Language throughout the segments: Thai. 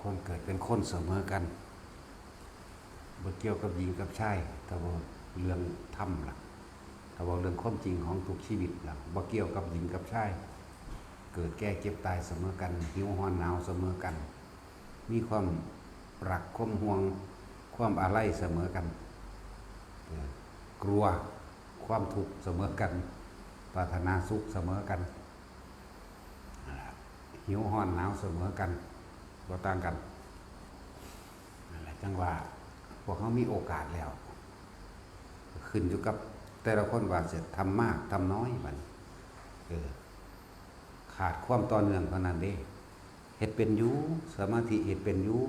คนเกิดเป็นคนเสมอกันบ่เกี่ยวกับหญิงกับชายแต่ว่าเรื่องธรรมล่ะแต่ว่าเรื่องความจริงของทุกชีวิตล่ะบ่เกี่ยวกับหญิงกับชายเกิดแก่เจ็บตายเสมอกันหิวร้อนหนาวเสมอกันมีความรักความห่วงความอาลัยเสมอกันกลัวความทุกข์เสมอกันปรารถนาสุขเสมอกันหิวร้อนหนาวเสมอกันบ่ต่างกันนั่นแหละจังว่าพวกเขามีโอกาสแล้วขึ้นอยู่กับแต่ละคนว่าจะทำมากทำน้อยมันขาดความต่อเนื่องเท่านั้นเด้เฮ็ดเป็นอยู่สมาธิเฮ็ดเป็นอยู่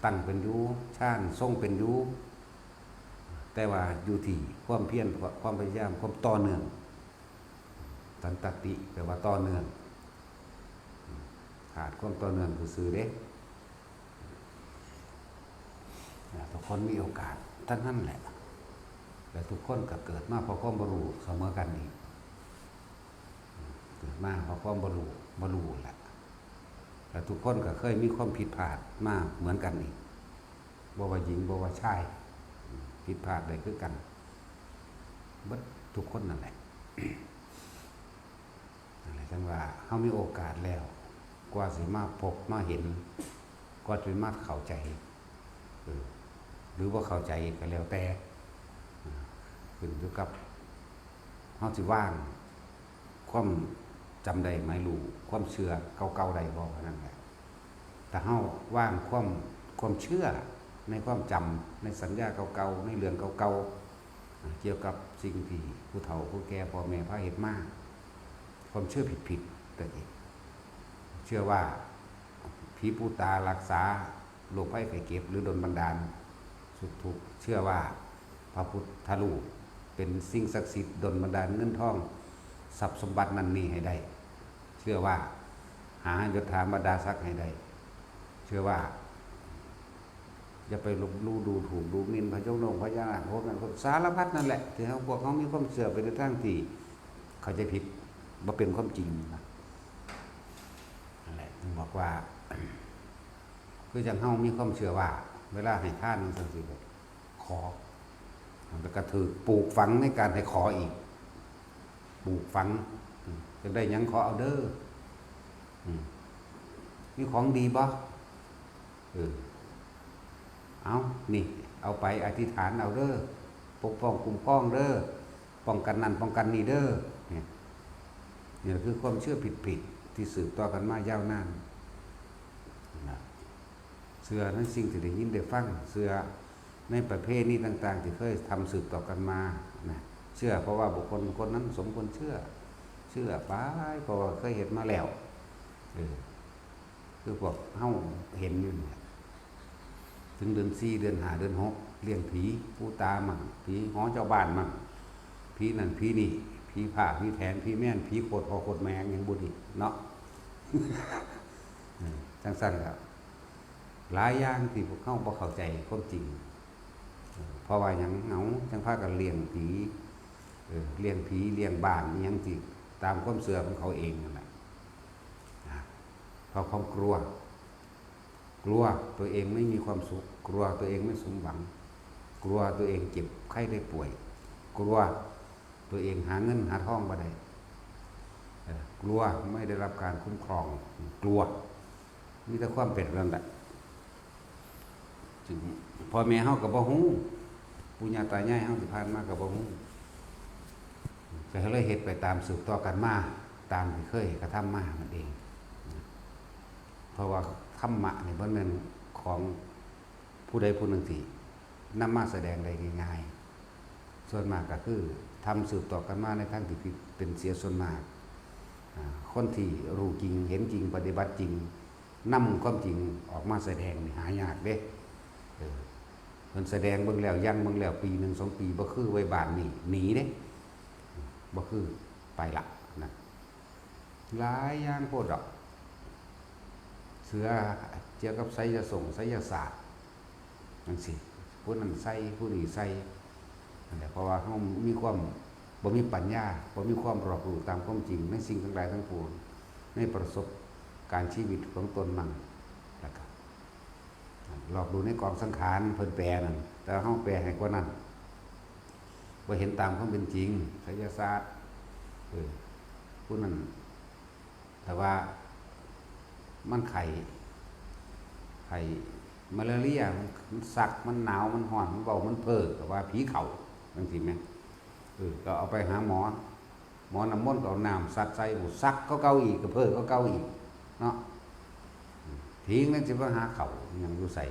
ตั้งเป็นอยู่ฌานทรงเป็นอยู่แต่ว่าอยู่ที่ความเพียรความพยายามความต่อเนื่องสันตติแปลว่าต่อเนื่องขาดความต่อเนื่องซื่อๆเด้ทุกคนมีโอกาสทั้งนั้นแหละแต่ทุกคนก็เกิดมาเพราะความบ่รู้เสมอกันนี่เกิดมาเพราะความบ่รู้แหละแต่ทุกคนก็เคยมีความผิดพลาดมาเหมือนกันนี่บ่ว่าหญิงบ่ว่าชายผิดพลาดได้คือกันเบิดทุกคนนั่นแหละนั่นแหละจังว่าเฮามีโอกาสแล้วกว่าสิมาพบมาเห็นกว่าจะมาเข้าใจหรือว่าเข้าใจก็แล้วแต่ขึ้นอยู่กับเฮาสิว่างความจำได้หมายรู้ความเชื่อเก่าๆใดบ่เท่านั้นแหละแต่เฮาว่างความเชื่อในความจำในสัญญาเก่าๆในเรื่องเก่าๆเกี่ยวกับสิ่งที่ผู้เฒ่าผู้แก่พ่อแม่พาเฮ็ดมาความเชื่อผิดๆแต่อีกเชื่อว่าผีปูตารักษาโรคภัยไข้เจ็บหรือดลบันดาลสุขทุกข์เชื่อว่าพระพุทธรูปเป็นสิ่งศักดิ์สิทธิ์ดลบันดาลเงินทองทรัพย์สมบัตินั้นนี่ให้ได้เชื่อว่าหายศถาบรรดาศักดิ์ให้ได้เชื่อว่าอย่าไปลบลู่ดูถูกดูหมิ่นพระเจ้าโลกพระยาพวกนั้นสารพัดนั่นแหละที่เขาพวกเขามีความเชื่อไปในทางที่เขาจะผิดว่าเป็นความจริงนะนั่นแหละถึงบอกว่าคือจังเฮามีความเชื่อว่าเวลาให้ทานนั่นสังสิขอแล้วก็ถือปลูกฝังในการให้ขออีกปลูกฝังจะได้ยังขอเอาเด้อมีของดีบ่เอานี่เอาไปอธิษฐานเอาเด้อปกป้องคุ้มครองเด้อป้องกันนั่นป้องกันนี่เด้อเนี่ยคือความเชื่อผิดที่สืบต่อกันมายาวนานเชื่อในสิ่งที่ได้ยินได้ฟังเชื่อในประเภทนี้ต่างๆที่เคยทำสืบต่อกันมานะเชื่อเพราะว่าบุคคลคนนั้นสมควรเชื่อไปเพราะว่าเคยเห็นมาแล้วคือพวกเฮาเห็นอยู่เนี่ยถึงเดือน4เดือน5เดือน6เลี้ยงผีผู้ตามั่งผีหอเจ้าบ้านมั่งผีนั่นผีนี่ผีผ่าผีแทนผีแม่นผีโคตรพ่อโคตรแม่ยังบุญอีกเนาะ จังสั้นครับหลายอย่างที่พวกเขาบ่เข้าใจความจริงเพราะว่าอย่างเหงาจังพากันเลี้ยงผีเลี้ยงผีเลี้ยงบ้านยังที่ตามความเชื่อของเขาเองนั่นแหละเพราะความกลัวตัวเองไม่มีความสุขกลัวตัวเองไม่สมหวังกลัวตัวเองเจ็บไข้ได้ป่วยกลัวตัวเองหาเงินหาทองบ่ได้กลัวไม่ได้รับการคุ้มครองกลัวมีแต่ความเป็นนั่นแหละจึงพ่อแม่เฮาก็บ่ฮู้ปู่ย่าตายายเฮาที่ผ่านมาก็บ่ฮู้ก็เลยเฮ็ดไปตามสืบต่อกันมาตามที่เคยกระทำมานั่นเองเพราะว่าธรรมะนี่บ่แม่นของผู้ใดผู้หนึ่งที่นำมาแสดงได้ง่ายๆส่วนมากก็คือทำสืบต่อกันมาในทางที่เป็นเสียส่วนมากคนที่รู้จริงเห็นจริงปฏิบัติจริงนำความจริงออกมาแสดงนี่หายากเด้มันแสดงเบิ่งแล้วยังเบิ่งแล้วปี1 2 ปีบ่คือไว้บ้านนี่หนีเด้บ่คือไปละนะหลายอย่างโพดดอกเสือเกี่ยวกับไสยศาสตร์จังซี่ผู้นั้นใส่ผู้นี้ใส่นั่นแหละเพราะว่าเฮามีความบ่มีปัญญาบ่มีความรอบรู้ตามความจริงในสิ่งทั้งหลายทั้งปวงในประสบการชีวิตของตนมั่งแล้วก็ หลอกดูในกองสังขารเพิ่นแปลนั่นแต่เฮาแปลให้กว่านั้นบ่เห็นตามความเป็นจริงไสยศาสตร์ผู้นั้นแต่ว่ามันไข่มาลาเรียมันสักมันหนาวมันร้อนมันเบามันเพ้อก็ว่าผีเข้าจังซี่แม่ก็เอาไปหาหมอน้ำมนต์ก็เอาน้ำซัดใส่หูซักก็เก่าอีกก็เพ้อก็เก่าอีกเนาะทิ้งนั่นสิว่าหาเข่ายังอยู่ใส่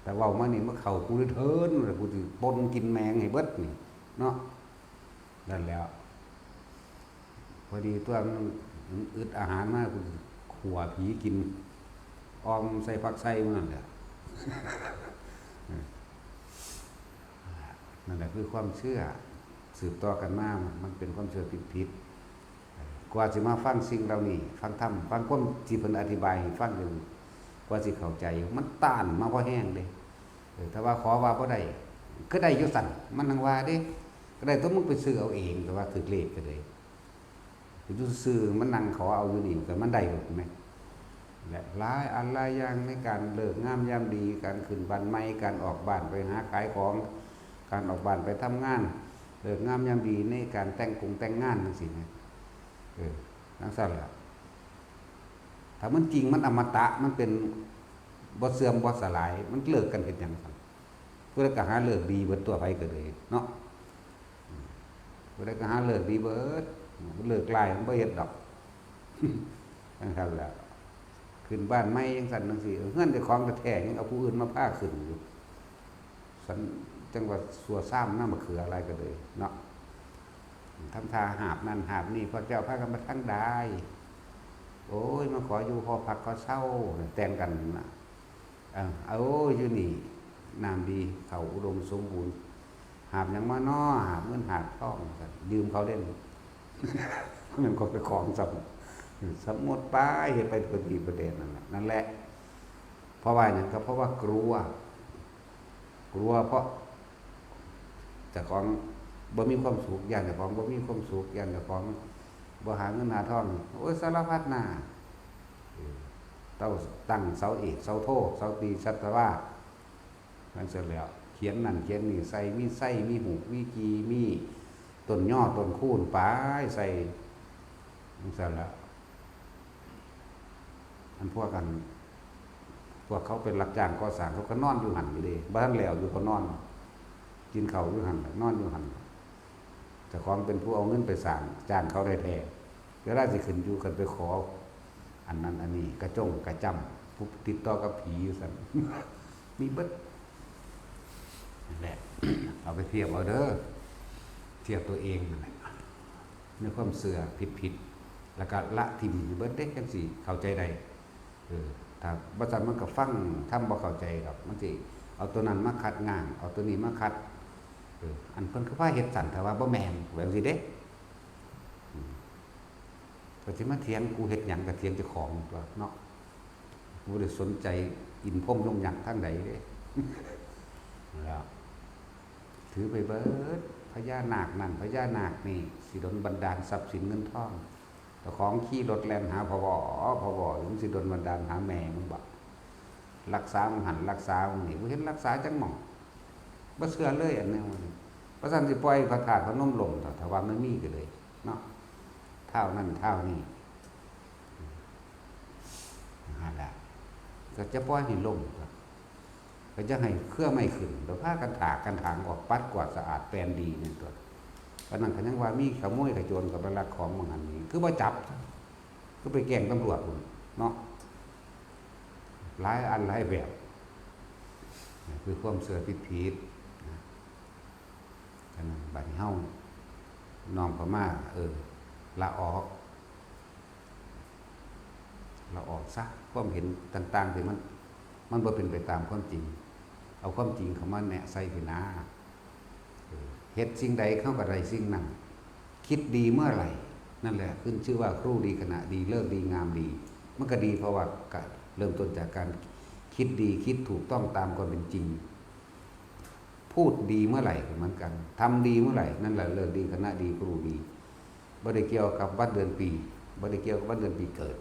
แต่ว่ามานี่มาเข่ากูได้เทินเลยกูสิปนกินแมงให้เบิดนี่เนาะนั่นแล้วพอดีตัวมันอึดอาหารมากกูขัวผีกินออมใส่ผักใส่มันนั่นแหละ นั่นแหละคือความเชื่อสืบต่อกันมามันเป็นความเชื่อผิดกว่าจะมาฟังสิ่งเหล่านี้ฟังธรรมฟังความที่เพิ่นอธิบายให้ฟังอยู่กว่าสิเข้าใจมันต้านมาพอแห้งเด้ถ้าว่าขอว่าบ่ได้ก็ได้อยู่สั่นมันนังว่าเด้ก็ได้ต้องมึงไปซื้อเอาเองแต่ว่าถือเลขก็เลยอยู่ซื้อมันนั่งขอเอาอยู่นี่ก็มันได้หรอกมั้ยและหลายอันหลายอย่างในการเลิกงามยามดีการขึ้นบ้านใหม่การออกบ้านไปหาขายของการออกบ้านไปทำงานเลิกงามยามดีในการแต่งงานจังซี่นะนั่นสั่นล่ะถ้ามันจริงมันอมตะมันเป็นบ่เสื่อมบ่สลายมันเลิกกันเฮ็ดหยังซั่นผู้ใดก็หาเลิกดีเบิดตัวไปก็เลยเนาะผู้ใดก็หาเลิกดีเบิดเลิกหลายมันบ่เฮ็ดดอกนั่นซั่นล่ะขึ้นบ้านใหม่จังซั่นจังซี่เฮือนเจ้าของแท้ๆยังเอาผู้อื่นมาพาขึ้นอยู่ซั่นจังว่าสัวซ้ำนำมะเขืออะไรก็เลยเนาะทำท่าหาบนั่นหาบนี่พระเจ้าพากันมาทั้งได้โอ้ยมาขออยู่พอพักก็เศร้าแต่งกันนะเอาอยู่นี่น้ำดีเขาอุดมสมบูรณ์หาบยังมาน้อหาบเงินหาบทองยืมเขาเล่นมันก็ไปของสมมติป้ายเห็นไปตัวดีประเด็นนั่นแหละเพราะว่าอย่างก็เพราะว่ากลัวเพราะแต่ของบ่มีความสุขอย่างแต่ของบ่มีความสุขอย่างแต่ของบ่หาเงินหาทองโอ้ยสารพัดหน้าต้องตั้งเสาเอกเสาโทเสาตีชัตวานั่นเสร็จแล้วเขียนนั่นเขียนนี่ใส่มีไส้มีหูมีกีมีต้นย่อต้นคูนปลายใส่นั่นเสร็จแล้วอันพวกเขาเป็นรับจ้างก่อสร้างเขาก็นอนอยู่หั่นอยู่เด้บ้านแล้วอยู่ก็นอนกินข้าวอยู่หั่นนอนอยู่หั่นแต่ของเป็นผู้เอาเงินไปสร้างจ้างเขาได้แท้ก็ได้สิขึ้นอยู่กันไปขออันนั้นอันนี้กระจงกระจำผู้ติดต่อกับผีอยู่ซั่น มีเบิดนั่นแหละ เอาไปเทียบเอาเด้อเทียบตัวเองนั่นแหละในความเสื่อผิดแล้วก็ละทิ่มเบิดเด้จังซี่เข้าใจได้ถ้าบ่ซั่นมันก็ฟังทำบ่เข้าใจครับมันสิเอาตัวนั้นมาคัดง้างเอาตัวนี้มาคัดอันเพิ่นคือว่าเฮ็ดสั่นถ้าว่าบ่แม่นแบบสิเด้ก็สิมาเถียงกูเฮ็ดหยังก็เถียงเจ้าของตัวเนาะบ่ได้สนใจอินพรหมยงยักษ์ทางใดเด้แล้วถือไปเบิดพญานาคนั่นพญานาคนี่สิดลบันดาลทรัพย์สินเงินทองเจ้าของขี่รถแล่นหาพบมันสิดลบันดาลหาแม่มันบ่รักษามันหันรักษามันนี่บ่เห็นรักษาจังหม่องบ่เชื่อเลยอันนี้เพราะฉะนั้นสิปล่อยพระธาตุพนมลงถ้าว่ามันมีก็เลยเนาะเท่านั้นเท่านี้นั่นแหละก็จะปล่อยให้ลงก็จะให้เครื่องไม่ขึ้นแล้วพากันถากกันถางออกปัดกวาดสะอาดแปลนดีนี่ตัวเพราะนั้นก็ยังว่ามีขโมยขโจรกับลักของบางอันนี้คือบ่จับก็ไปแกล้งตำรวจเนาะหลายอันหลายแบบคือความเสื่อผิดกันบัดนี้เฮาน้อมเข้ามาละออกซะความเห็นต่างๆที่มันบ่เป็นไปตามความจริงเอาความจริงเข้ามาแนะใส่ที่หน้าเฮ็ดสิ่งใดเข้ากับใดสิ่งนั้นคิดดีเมื่อไหร่นั่นแหละขึ้นชื่อว่าครูดีขณะดีเลิกดีงามดีมันก็ดีเพราะว่าเริ่มต้นจากการคิดดีคิดถูกต้องตามความเป็นจริงพูดดีเมื่อไหร่เหมือนกันทำดีเมื่อไหร่นั่นแหละเลิกดีคณะดีครูดีบ่ได้เกี่ยวกับวันเดือนปีบ่ได้เกี่ยวกับวันเดือนปีเกิด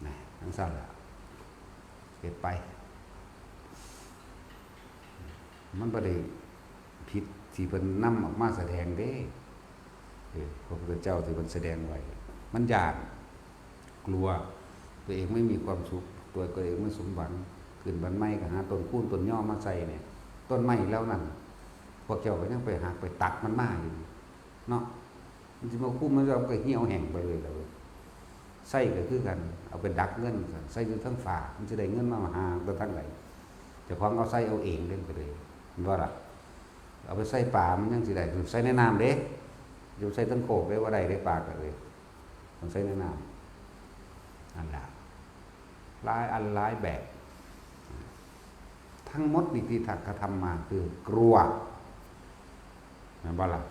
นะทั้งสั้นละ เฮ็ดไปมันบ่ได้ผิดที่เพิ่นนำออกมาแสดงเด้พระพุทธเจ้าที่เพิ่นแสดงไว้มันย้านกลัวตัวเองไม่มีความสุขตัวเองไม่สมหวังขึ้นบันไม้ก็หาต้นคูนต้นย่อมาใส่เนี่ยต้นไม้แล้วนั่นพวกเจ้าก็ยังไปหาไปตัดมันมาอยู่เนาะมันสิมาคุ้มมันเราก็เหี่ยวแห้งไปเลยแล้วใส่ก็คือกันเอาไปดักเงินใส่อยู่ทั้งฝามันสิได้เงินมาหาตัวทั้งไหลเจ้าของเอาใส่เอาเองเล่นไปเลยว่าล่ะเอาไปใส่ป่ามันยังสิได้ใส่ในน้ำเด้อยู่ใส่ทั้งโขกได้ว่าได้ปากเลยต้องใส่ในน้ำอันละหลายอันหลายแบบทั้งหมดนี่ที่ถักกระทำมาคือกลัวนะบ่ล่ะ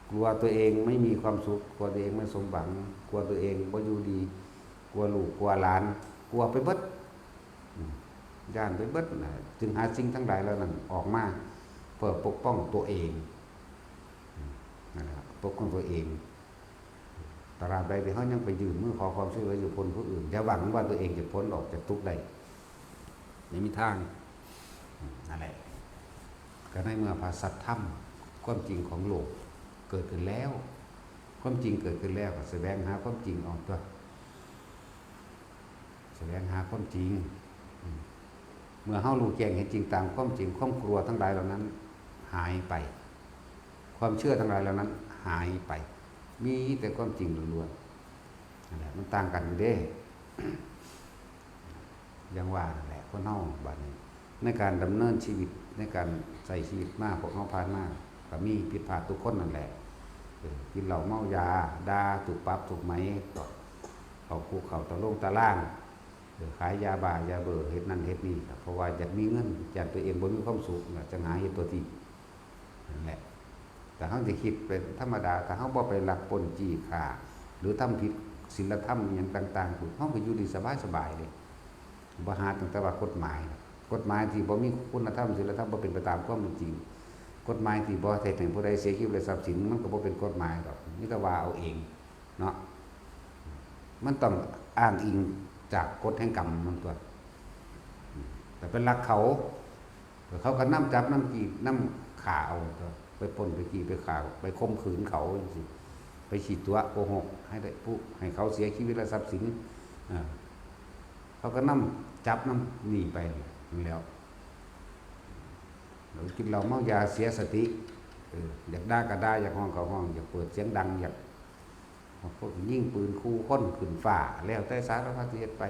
กลัวตัวเองไม่มีความสุขกลัวตัวเองไม่สมหวังกลัวตัวเองบ่อยู่ดีกลัวลูกกลัวหลานกลัวไปเบิดย่านไปเบิดนะจึงหาสิ่งทั้งหลายแล้วนั้นออกมาเพื่อปกป้องตัวเองนะครับปกป้องตัวเองตราบใดที่เขายังไปยืนมือขอความช่วยเหลืออยู่คนผู้อื่นอย่าหวังว่าตัวเองจะพ้นออกจากทุกข์ได้ไม่มีทางนั่นแหละก็ในเมื่อภาษาธรรมความจริงของโลกเกิดขึ้นแล้วความจริงเกิดขึ้นแล้วก็แสวงหาความจริงออกตัวแสวงหาความจริงเมื่อเฮารู้แจ้งเห็นจริงตามความจริงความกลัวทั้งหลายเหล่านั้นหายไปความเชื่อทั้งหลายเหล่านั้นหายไปมีแต่ความจริงล้วนๆนั่นแหละมันต่างกันอยู่เด้อย่างว่านั่นแหละคนเฮาบัดนี้ในการดำเนินชีวิตในการใช้ชีวิตมาพวกเฮาผ่านมาก็มีผิดพลาดทุกคนนั่นแหละกินเหล้าเมายาด่าถูกปรับถูกไหมเข้าคุกเข้าตะลงตะล่างขายยาบ้ายาเบอเฮ็ดนั่นเฮ็ดนี่เพราะว่าอยากมีเงินอยากตัวเองบ่มีความสุขจะหาเฮ็ดตัวที่นั่นแหละแต่เฮาสิคิดเป็นธรรมดาถ้าเฮาบ่ไปลักปล้นจี้ฆ่าหรือทำผิดศีลธรรมหยังต่างๆเฮาก็อยู่ดีสบายๆเลยบ่หาตั้งแต่ว่ากฎหมายที่บ่มีคุณธรรมศีลธรรมบ่เป็นไปตามความเป็นจริงกฎหมายที่บ่เฮ็ดให้ผู้ใดเสียชีวิตและทรัพย์สินมันก็บ่เป็นกฎหมายดอกมีแต่ว่าเอาเองเนาะมันต้องอ้างอิงจากกฎแห่งกรรมมันตัวแต่เป็นรักเขาก็นำจับนำกีดนำข่าเอาตัวไปปล้นไปจี้ไปข่าไปข่มขืนเขาจังซี่ไปฉีดตัวโกหกให้เขาเสียชีวิตและทรัพย์สินเขาก็นำจับนำหนีไปแล้วเรากินเหล้าเมายาเสียสติอยากด่าก็ด่าอยากห้องก็ห้องอยากเปิดเสียงดังอยากพวกยิงปืนคู่คนขึ้นฟ้าแล้วแต่สารพัดเฮ็ดไป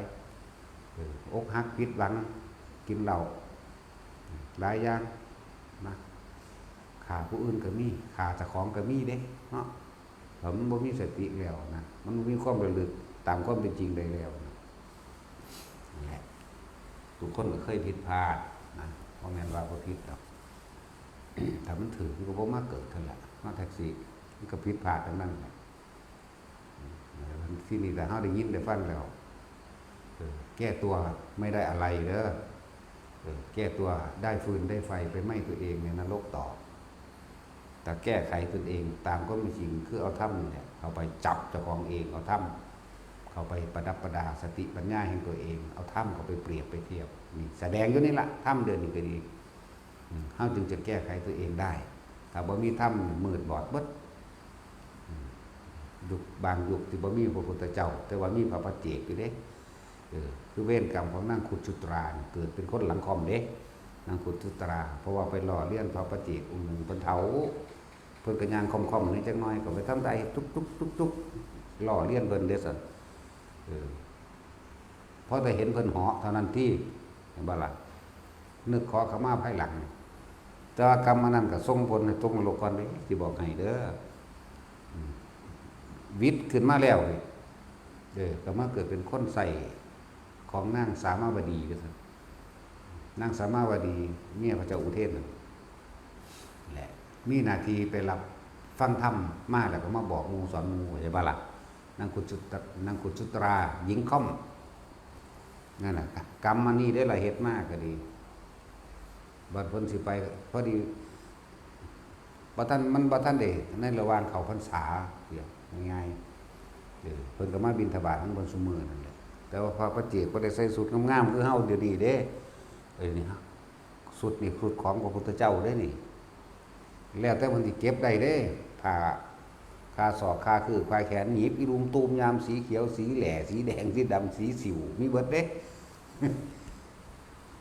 อกหักผิดหวังกินเหล้าหลายอย่างนะฆ่าผู้อื่นก็มีฆ่าเจ้าของก็มีเด้เนาะเพราะมันบ่มีสติแล้วนะมันบ่มีความระลึกตามความเป็นจริงได้แล้วนั่นแหละทุกคนก็เคยผิดพลาดนะบ่แม่นว่าบ่ผิดดอกถ้ามันถือมันก็บ่มาเกิดนั่นแหละมาแท็กซี่มันก็ผิดพลาดทั้งนั้นแหละที่นี่แต่เฮาได้ยินได้ฟังแล้วแก้ตัวไม่ได้อะไรเด้อแก้ตัวได้ฟืนได้ไฟไปไหม้ตัวเองในนรกต่อแต่แก้ไขตนเองตามก็มีจริงคือเอาถ้ำเนี่ยเอาไปจับเจ้าของเองเอาถ้ำเข้าไปประดับประดาสติปัญญาแห่งตัวเองเอาถ้ำเข้าไปเปรียบไปเทียบนี่แสดงอยู่นี่ละถ้ำเดินนี่ก็ดีเฮาจึงจะแก้ไขตัวเองได้ถ้าบ่มีถ้ำมืดบอดเบิดยุคบางยุคที่บ่มีพระพุทธเจ้าแต่ว่ามีพระปัจเจกอยู่เด้คือเวรกรรมของนางขุดจุตราเกิดเป็นคนหลังคอมเด้นางขุดจุตราเพราะว่าไปหล่อเลี้ยงพระปัจเจกองค์หนึ่งเพิ่นเฒ่าเพิ่นก็ย่างคอมๆนี่จักหน่อยก็ไปทำได้ทุกหล่อเลี้ยงเพิ่นเด้ซั่นพอได้เห็นเพิ่นเหาะเท่านั้นที่เห็นบ่ล่ะนึกขอขมาภายหลังแต่ว่ากรรมอันนั้นก็ส่งผลให้ตกนรกก่อนเด้สิบอกให้เด้อวิทย์ขึ้นมาแล้วก็มาเกิดเป็นคนใส่ของนางสามาวดีก็ซั่นนางสามาวดีเมียพระเจ้าอุเทนนั่นแหละมีหน้าที่ไปรับฟังธรรมมาแล้วก็มาบอกหมู่สอนหมู่ใช่บ่ล่ะนางขุดจุตราหญิงค่อมนั่นน่ะกรรมอันนี้ได้หลายเฮ็ดมากก็ดีบัดเพิ่นสิไปพอดีบ่ทันได้ในระหว่างเข้าพรรษาเดี๋ยวง่ายๆเพิ่นก็มาบิณฑบาตทั้งบนซุมื้อนั่นแหละ แต่ว่าพระปัจเจกบ่ได้ใส่สุดงามๆคือเฮาเดี๋ยวนี้เด้นี่ฮะสุดนี่สุดของพระพุทธเจ้าเด้นี่แล้วแต่เพิ่นสิเก็บได้เด้ผ้าคาศอกคาคือควายแขนหนีบอีรุมตูมยามสีเขียวสีแหล่สีแดงสีดำสีสิวมีเบิดเด้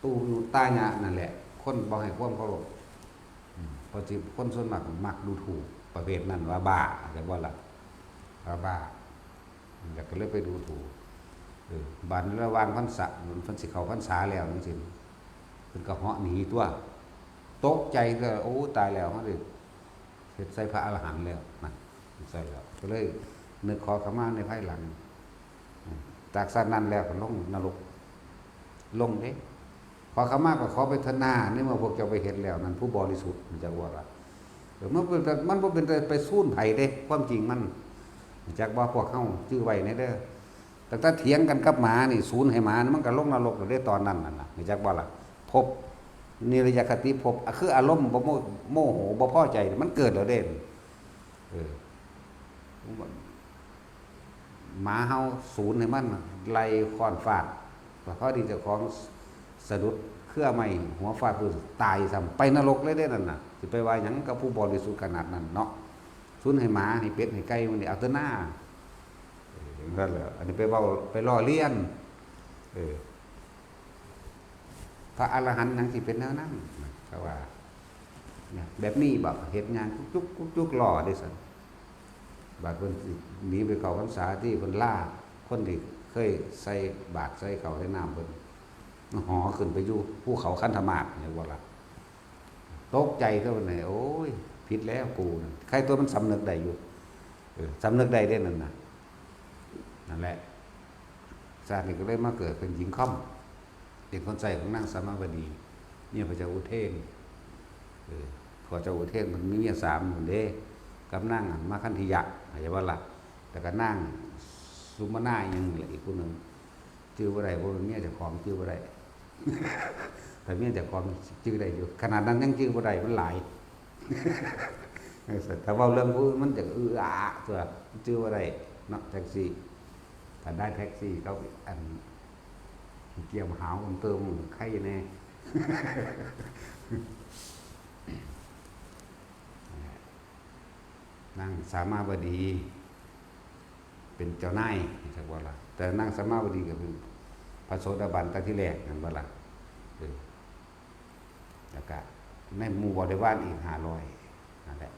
ตู้อยู่ใต้หญ้านั่นแหละคนบ่ให้ความเคารพเพราะสิคนส่วนมากมักดูถูกประเภทนั้นว่าบ้าแต่ว่าล่ะว่าบ้าอยากก็เลยไปดูถูกบัดระหว่างพรรษามันเพิ่นสิเข้าพรรษาแล้วจังซี่เพิ่นก็เหาะหนีตัวตกใจก็โอ้ตายแล้วเฮาได้เฮ็ดใส่พระอรหันต์แล้วนะใส่แล้วก็เลยนึกขอขมาในภายหลังจากสันนั้นแล้วก็ลงนรกลงเด้ขอขมาก็ขอไปทนานี่เมื่อพวกเจ้าไปเห็นแล้วนั่นผู้บริสุทธิ์มันจะว่ามันบ่เป็นไปสู้ไผเด้ความจริงมันจากว่าพวกเฮาชื่อไว้ในเด้อแต่ถ้าเถียงกันกับหมานี่ศูนย์ให้หมามันก็ลงนรกได้ตอนนั้นน่ะนี่จักว่าล่ะพบนิรยคติพบคืออารมณ์บ่โมโหบ่พอใจมันเกิดแล้วเด้หมาเฮาศูนย์ให้มันไล่ค้อนฟาดพอดีเจ้าของสะดุดเครือไม้หัวฟาดพื้นตายซ้ำไปนรกเลยเด้นั่นน่ะสิไปว่าหยังกับผู้บริสุทธิ์ขนาดนั้นเนาะศูนย์ให้หมาให้เป็ดให้ไก่มันนี่เอาแต่หน้านั่นแหละอันนี้ไปเว้าไปล้อเลียนพระอรหันต์ยังสิเป็นแนวนั้นก็ว่าเนี่ยแบบนี้แบบเฮ็ดงานจุกๆล้อได้ซั่นบาดเพิ่นสิหนีไปเข้าพรรษาที่เพิ่นล่าคนที่เคยใส่บาตรใส่ข้าวใส่น้ำเพิ่นหอขึ้นไปอยู่ภูเขาคันธมาศเนี่ยว่าล่ะตกใจเข้าไปโอ้ยผิดแล้วกูน่ะใครตัวมันสำนึกได้อยู่สำนึกได้เด้นั่นน่ะนั่นแหละชาตินี้ก็เลยมาเกิดเป็นหญิงค่อมเป็นคนใจของนางสามาวดีเนี่ยพระเจ้าอุเทนพระเจ้าอุเทนมันมีเมีย3คนเด้กับนางมาคันธิยะอาจจะว่าล่ะแต่ก็นางสุมาณายังอีกคนนึงชื่อบ่ได้บ่เป็นเมียเจ้าของชื่อบ่ได้แต่เมียเจ้าของชื่อได้อยู่ขนาดนั้นยังชื่อบ่ได้มันหลายแต่ว่าเรื่องผู้มันจะตัวชื่อบ่ได้เนาะแท็กซี่ถ้าได้แท็กซี่เขาอันเกี่ยวหาวเติมไข่แน่นั่งสามาบดีเป็นเจ้านายสักว่าล่ะแต่นั่งสามาบดีก็เป็นพระโสดาบันตั้งที่แรกนั่นว่าล่ะแล้วก็ในหมู่บริวารอีก500นั่นแหละ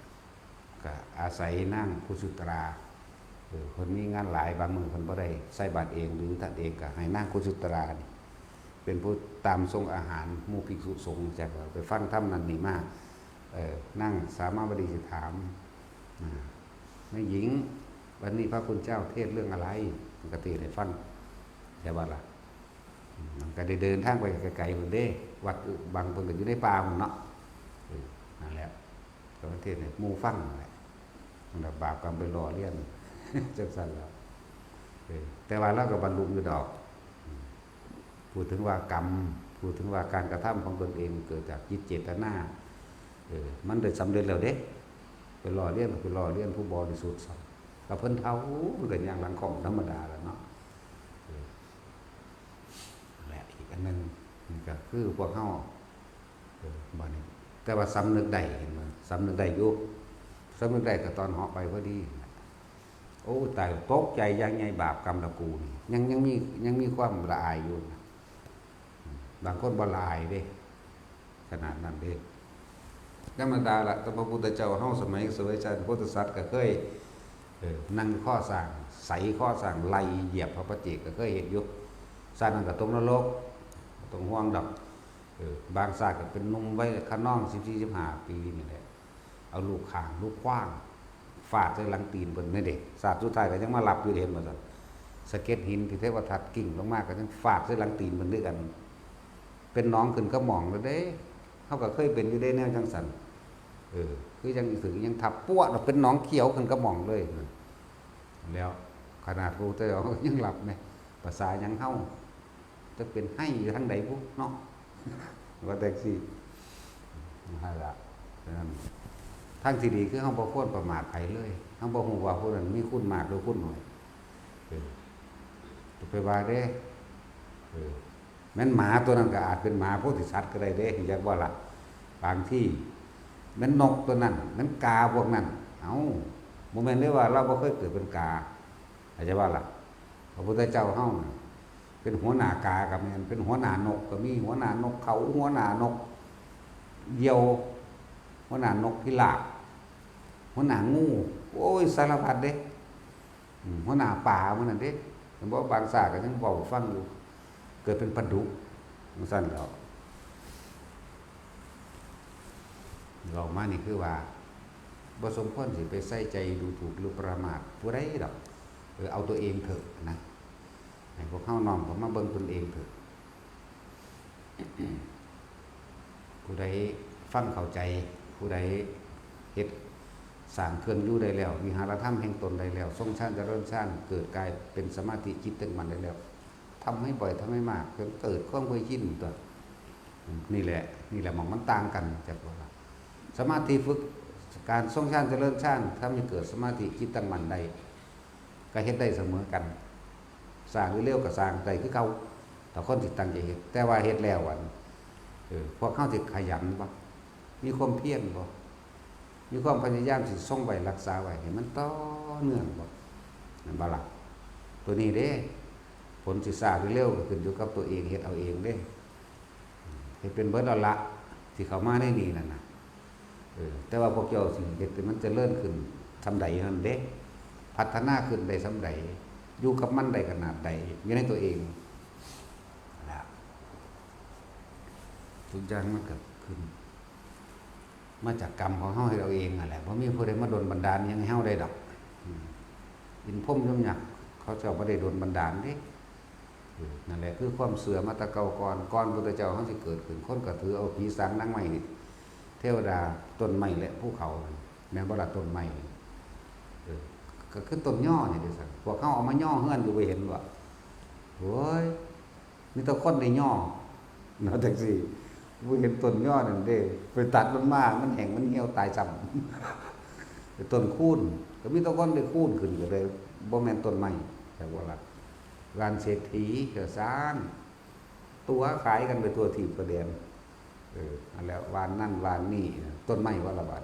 ก็อาศัยนั่งกุสุตราคนมีงานหลายบางมือคนบ่ได้ใส่บาตรเองหรือท่านเองก็ให้นั่งกุสุตรานี่เป็นผู้ตามทรงอาหารหมู่ภิกษุสงฆ์จากไปฟังธรรมนั่นนี่มากนั่งสามาบดีสิถามแม่หญิงวันนี้พระคุณเจ้าเทศเรื่องอะไรมันก็เทศให้ฟังใช่ว่าล่ะมันก็ได้เดินทางไปไกลๆคนเด้วัดบางคนก็อยู่ในป่ามันเนาะนั่นแหละก็เทศให้หมู่ฟังแหละมันบาปกรรมไปหล่อเลี้ยนจังซั่นแล้วแต่ว่าเราก็บรรลุอยู่ดอกพูดถึงว่ากรรมพูดถึงว่าการกระทำของตนเองเกิดจากจิตเจตนามันได้สำเร็จแล้วเด้ไปหล่อเลี้ยนผู้บริสุทธิ์กับเพิ่นเท่ามันก็อย่างหลังของธรรมดาแล้วเนาะและอีกอันนึงก็คือพวกเฮาบ่นี่แต่ว่าสำนึกได้เห็นมั้ยสำนึกได้อยู่สำนึกได้ก็ตอนเหาะไปพอดีโอ้ตายตกใจยังไงบาปกรรมละกูนี่ยังมีความละอายอยู่บางคนบ่ละอายเด้ขนาดนั้นเด้ธรรมดาละพระพุทธเจ้าเฮาสมัยสมัยชาติพุทธศาสนาก็เคยนั่งข้อสร้างใส่ข้อสร้างไล่เหยียบพระปัจเจกก็เคยเห็นอยู่ชาตินั้นก็ตรงนรกตรงห่วงดอกบางชาติก็เป็นหนุ่มไว้ข้างนอก14-15 ปีนี่แหละเอาลูกข้างลูกขว้างฟาดใส่หลังตีนเพิ่นไม่เด็กชาติสุดท้ายก็ยังมาหลับอยู่เห็นบ่ซั่นสะเก็ดหินที่เทวทัตกิ่งลงมาก็ยังฟาดใส่หลังตีนเพิ่นด้วยกันเป็นน้องขึ้นก็หม่องแล้วเด้เฮาก็เคยเป็นอยู่ได้แนวจังซั่นคือยังถึงยังทับปั้วเป็นหนองเขียวขึ้นกระหม่องเลยแล้วขนาดพระพุทธเจ้ายังหลับเนี่ยภาษายังเฮาจะเป็นให้อยู่ทางใดพวกเนาะว่าแท็กซี่นั่นล่ะทางที่ดีคือเฮาบ่ควรประมาทไผเลยเฮาบ่ฮู้ว่าผู้นั้นมีคุณมากหรือคุณน้อย ไปว่าเด้เออแม้นหมาตัวนั้นก็อาจเป็นหมาโพธิสัตว์ก็ได้เด้อยากว่าล่ะบางที่แม้นนกตัวนั้นแม้นกาพวกนั้นเอ้าโมเมนต์ได้ว่าเราบ่เคยเกิดเป็นกาอาจจะว่าล่ะพระพุทธเจ้าเฮาเป็นหัวหน้ากากับแม่นเป็นหัวหน้านกก็มีหัวหน้านกเขาหัวหน้านกเหยี่ยวหัวหน้านกพิราบหัวหน้างูโอ้ยสารพัดเด้หัวหน้าป่ามันนั่นเด้ผมบอกบางสาก็ยังบอกฟังอยู่เกิดเป็นปลาดุกมันสั้นแล้วเรามานี่คือว่าบ่สมควรสิไปใส่ใจดูถูกหรือประมาทผู้ใดดอกเอาตัวเองเถอะนะให้พวกเข้าน้อมเขามาเบิ่งตนเองเถอะผู้ใดฟังเข้าใจผู้ใดเฮ็ดสร้างเครื่องอยู่ได้แล้ววิหารธรรมแห่งตนได้แล้วทรงฌานเจริญฌานเกิดกายเป็นสมาธิจิตตั้งมั่นได้แล้วทำให้บ่อยทำให้มากจนเกิดความเคยชินตัวนี่แหละหมองมันต่างกันจากว่าสมาธิฝึกการทรงฌานเจริญฌานทำให้เกิดสมาธิจิตตั้งมั่นได้ก็เฮ็ดได้เสมอกันสร้างเร็วๆก็สร้างได้คือเก่าแต่คนสิตั้งใจเฮ็ดแต่ว่าเฮ็ดแล้ววันพวกเขาสิขยันบ่มีความเพียรบ่มีความพยายามสิทรงไว้รักษาไว้ให้มันต่อเนื่องบ่นั่นบ่ล่ะตัวนี้เด้ผลสิสร้างเร็วก็ขึ้นอยู่กับตัวเองเฮ็ดเอาเองเด้เฮ็ดเป็นเบิดเอาละที่เข้ามาในนี้นั่นน่ะแต่ว่าพวกเจ้าสิเฮ็ดให้มันเจริญขึ้นซำใดนั่นเด้พัฒนาขึ้นได้ซำใดอยู่กับมันได้ขนาดใดอยู่ในตัวเองนะทุกอย่างมันเกิดขึ้นมาจากกรรมของเฮาให้เราเองนั่นแหละบ่มีผู้ใดมาดลบันดาลหยังให้เฮาได้ดอกอินพรหมยมยักษ์เขาเจ้าบ่ได้ดลบันดาลเด้นั่นแหละคือความเสื่อมมาแตะเก่าก่อนพุทธเจ้าเฮาสิเกิดขึ้นคนก็ถือเอาผีสางนางไม้นี่เทวดาต้นไม้และภูเขาแม่นบ่ล่ะต้นไม้ก็คือต้นย่อนี่เด้อซั่นพวกเขาเอามาย่อเฮือนอยู่บ่เห็นบ่โอ้ยมีแต่คนได้ย่อเนาะจังซี่บ่เห็นต้นย่อนั่นเด้ไปตัดมันมามันแห้งมันเหี่ยวตายซ้ำต้นคูนก็มีแต่คนได้คูนขึ้นก็เลยบ่แม่นต้นไม้แต่ว่าล่ะร้านเศรษฐีก็สร้างตัวขายกันไปทั่วทิพย์ทั่วแดนอันแล้ววานนั่นวานนี่ต้นไม้ว่าละบาด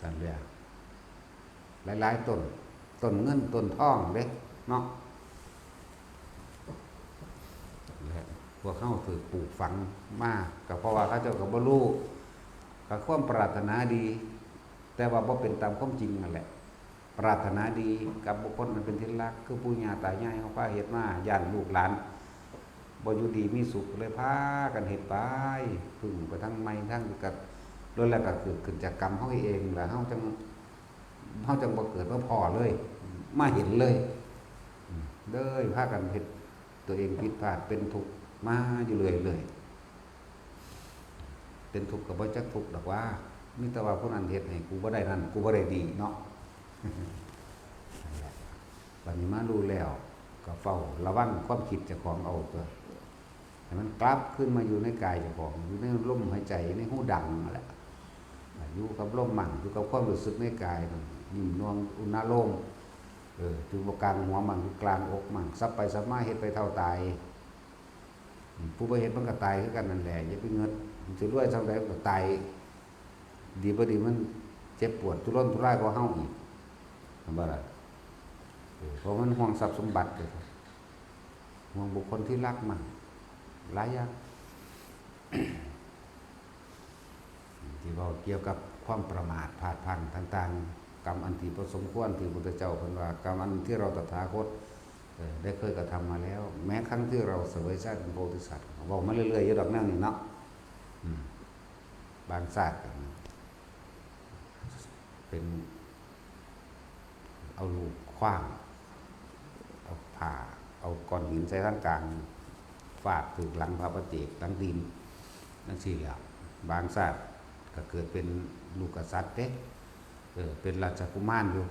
นั่นแหละหลายๆต้นเงินต้นทองเด้เนาะพวกเขาถือปลูกฝังมากก็เพราะว่าเขาเจ้าก็บ่รู้ก็ความปรารถนาดี แต่ว่าบ่เป็นตามความจริงนั่นแหละปรารถนาดีกับบุคคลมันเป็นที่รักคือปู่ย่าตายายเขาพาเฮ็ดมาย่านลูกหลานบ่อยู่ดีมีสุขเลยพากันเฮ็ดไปพึ่งไปทั้งไม้ทั้งกับโดยแล้วก็เกิดขึ้นจากกรรมเฮาเองแล้วเฮาจังบ่เกิดมาพอเลยมาเห็นเลยเด้อพากันเฮ็ดตัวเองผิดพลาดเป็นทุกข์มาอยู่เรื่อยๆเป็นทุกข์ก็บ่จักทุกข์ดอกว่ามีแต่ว่าผู้นั้นเฮ็ดให้กูบ่ได้นั่นกูบ่ได้ดีเนาะบัดนี้มารู้แล้วก็เฝ้าระวังความคิดเจ้าของเอาตัวให้มันกลับขึ้นมาอยู่ในกายเจ้าของอยู่ในลมหายใจในหูดังนั่นแหละอยู่กับลมมันอยู่กับความรู้สึกในกายนิ่มนวลอุณาโลมอยู่กลางหัวมันอยู่กลางอกมันซับไปซับมาเฮ็ดไปเท่าตายผู้บ่เฮ็ดมันก็ตายคือกันนั่นแหละอย่าไปเงิดมันสิรวยจังได๋ก็ตายดีบ่ดีมันเจ็บปวดทุรนทุรายกว่าเฮาอีกทำบ่ล่ะเพราะมันห่วงทรัพย์สมบัติห่วงบุคคลที่รักมันหลายอย่างที่เว้าเกี่ยวกับความประมาทพลาดพลั้งต่างๆกรรมอันที่บ่สมควรที่พระพุทธเจ้าเพิ่นว่ากรรมอันที่เราตถาคตได้เคยกระทำมาแล้วแม้ครั้งที่เราเสวยชาติเป็นโพธิสัตว์เว้ามาเรื่อยๆอยู่ดอกแนวนี้เนาะบางชาติเป็นเอาลูกขว้างเอาผ่าเอาก้อนหินใส่ร่างกลางฟาดถึงหลังพระปฏิเจกหลังดินนั่นสิแหละบางชาติก็เกิดเป็นลูกกษัตริย์เด้เป็นราชกุมารอยู่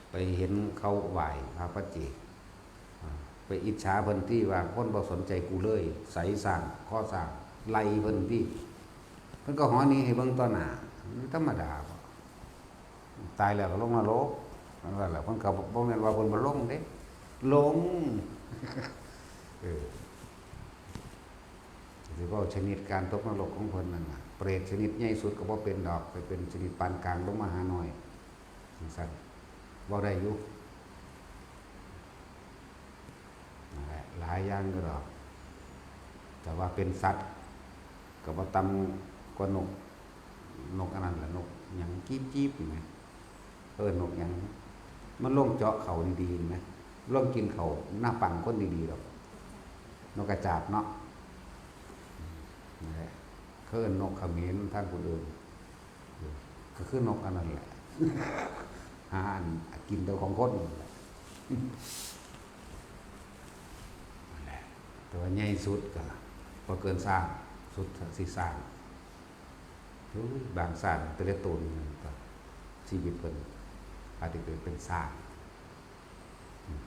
ไปเห็นเขาไหว้พระปฏิเจกไปอิจฉาเพิ่นที่ว่าคนบ่สนใจกูเลยใส่สร้างข้อสร้างไล่เพิ่นที่เพิ่นก็หอนี้ให้เบิ่งต่อหน้าธรรมดาตายแล้วก็ลงนรกนั่นแหละเพิ่นก็บ่แม่นว่าเพิ่นบ่ลงเด้ หลงเออหรือว่าชนิดการตกนรกของคนนั่นน่ะเปรตชนิดใหญ่สุดก็บ่เป็นดอกไปเป็นชนิดปานกลางลงมาหาหน่อยสั่นบ่ได้อยู่นั่นแหละหลายอย่างก็ดอกแต่ว่าเป็นสัตว์ก็บ่ต่ำกว่านกอันนั้นแหละนกหยังจี๊บๆอยู่ไหมนกหยังมันลงเจาะเขาดีๆไหมลงกินเขาหน้าปังคนดีๆดอกนกกระจาบเนาะนั่นแหละนกเขมิ้นท่านผู้อื่นก็คือนกอันนั้นแหละหาอันกินตัวของคนนั่นแหละแต่ว่าใหญ่สุดก็พอเกินสร้างสุดสิสร้างบางสร้างแต่ละตนก็ชีวิตเป็นอาจจะเกิดเป็นสร้าง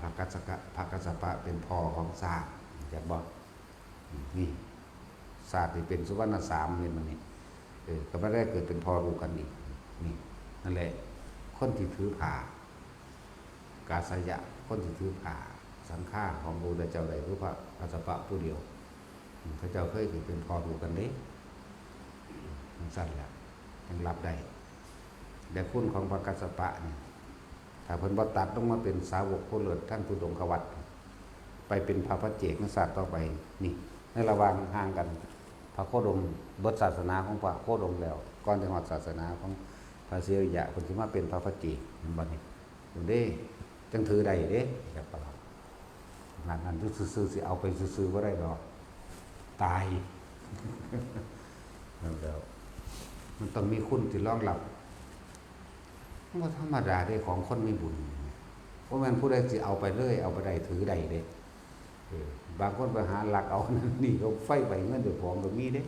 พระกัสสปะเป็นพ่อของสร้างจะบอกนี่ศาสตร์ที่เป็นสุวรรณสามเห็นมันนี่ก็ไม่ได้เกิดเป็นพ่อลูกกันอีกนี่นั่นแหละคนที่ถือผ่ากาสยะคนที่ถือผ่าสังฆาของพระพุทธเจ้าใดคือพระกัสสปะผู้เดียวพระเจ้าเคยเกิดเป็นพ่อลูกกันนี้สั้นแล้วยังรับได้แต่คุณของพระกัสสปะเนี่ยถ้าเพิ่นบ่ตัดต้องมาเป็นสาวกผู้เลิศท่านทุดงควัตรไปเป็นพระปัจเจกศาสตร์ต่อไปนี่ในระหว่างห่างกันพระโคดมเบิดศาสนาของพระโคดมแล้วก่อนจะฮอดศาสนาของพระเสริยะคนที่มาเป็นพระปัจเจกเห็นบ่นี่อยู่เด้จังถือได้เด้แบบเรานั่นซื่อๆสิเอาไปซื่อๆบ่ได้ดอกตายแล้วมันต้องมีคุณที่รองรับว่าธรรมดาได้ของคนมีบุญเพราะมันผู้ใดสิเอาไปเลยเอาไปได้ถือได้เด้บางคนไปหาหลักเอานั่นนี่เขาไฟไปเงินเดือดร้อนก็มีเด้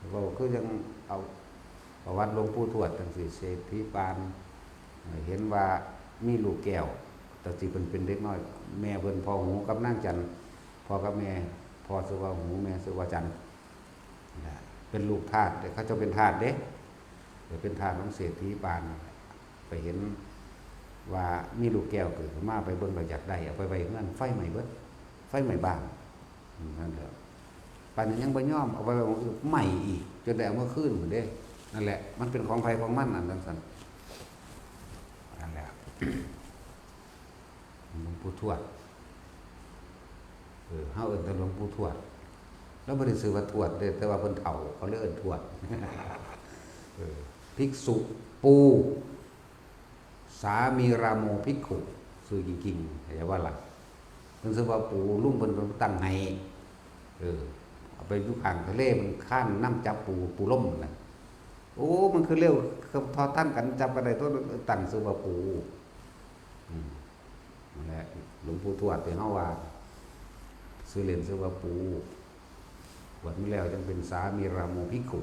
เราคือยังเอาประวัติหลวงปู่ทวดจังซี่เศรษฐีปานเห็นว่ามีลูกแก้วแต่สิเป็นเด็กน้อยแม่เพิ่นพ่อหูกับนางจันพ่อกับแม่พ่อชื่อว่าหูแม่ชื่อว่าจันเป็นลูกทาสเขาจะเป็นทาสเด้เป็นทาสของเศรษฐีปานไปเห็นว่ามีลูกแก้วเกิดขึ้นมาไปเบิ่งเราอยากได้เอาไปไว้เงินไฟใหม่เบิดไฟใหม่บ้านนั่นแหละปานนั้นยังบ่ยอมเอาไปใหม่อีกจนได้เอามาคืนเหมือนเด้นั่นแหละมันเป็นของไผของมันนั่นซั่นนั่นแหละหลวงปู่ทวดเฮาเอิ้นแต่หลวงปู่ทวดแล้วบ่ได้ชื่อว่าทวดเด้แต่ว่าเพิ่นเฒ่าเขาเลยเอิ้นทวดภิกษุปูสามีราโมภิกขุชื่อจริงๆเข้าใจว่าล่ะเพิ่นชื่อว่าปูลุงเพิ่นตั้งให้เอาไปอยู่ข้างทะเลมันข้านน้ำจับปูล่มน่ะโอ้มันคือเร็วทอตั้งกันจับกันได้ตัวตั้งชื่อว่าปูนั่นแหละหลวงปู่ทวดที่เฮาว่าชื่อเล่นชื่อว่าปูบวชมาแล้วจึงเป็นสามีราโมภิกขุ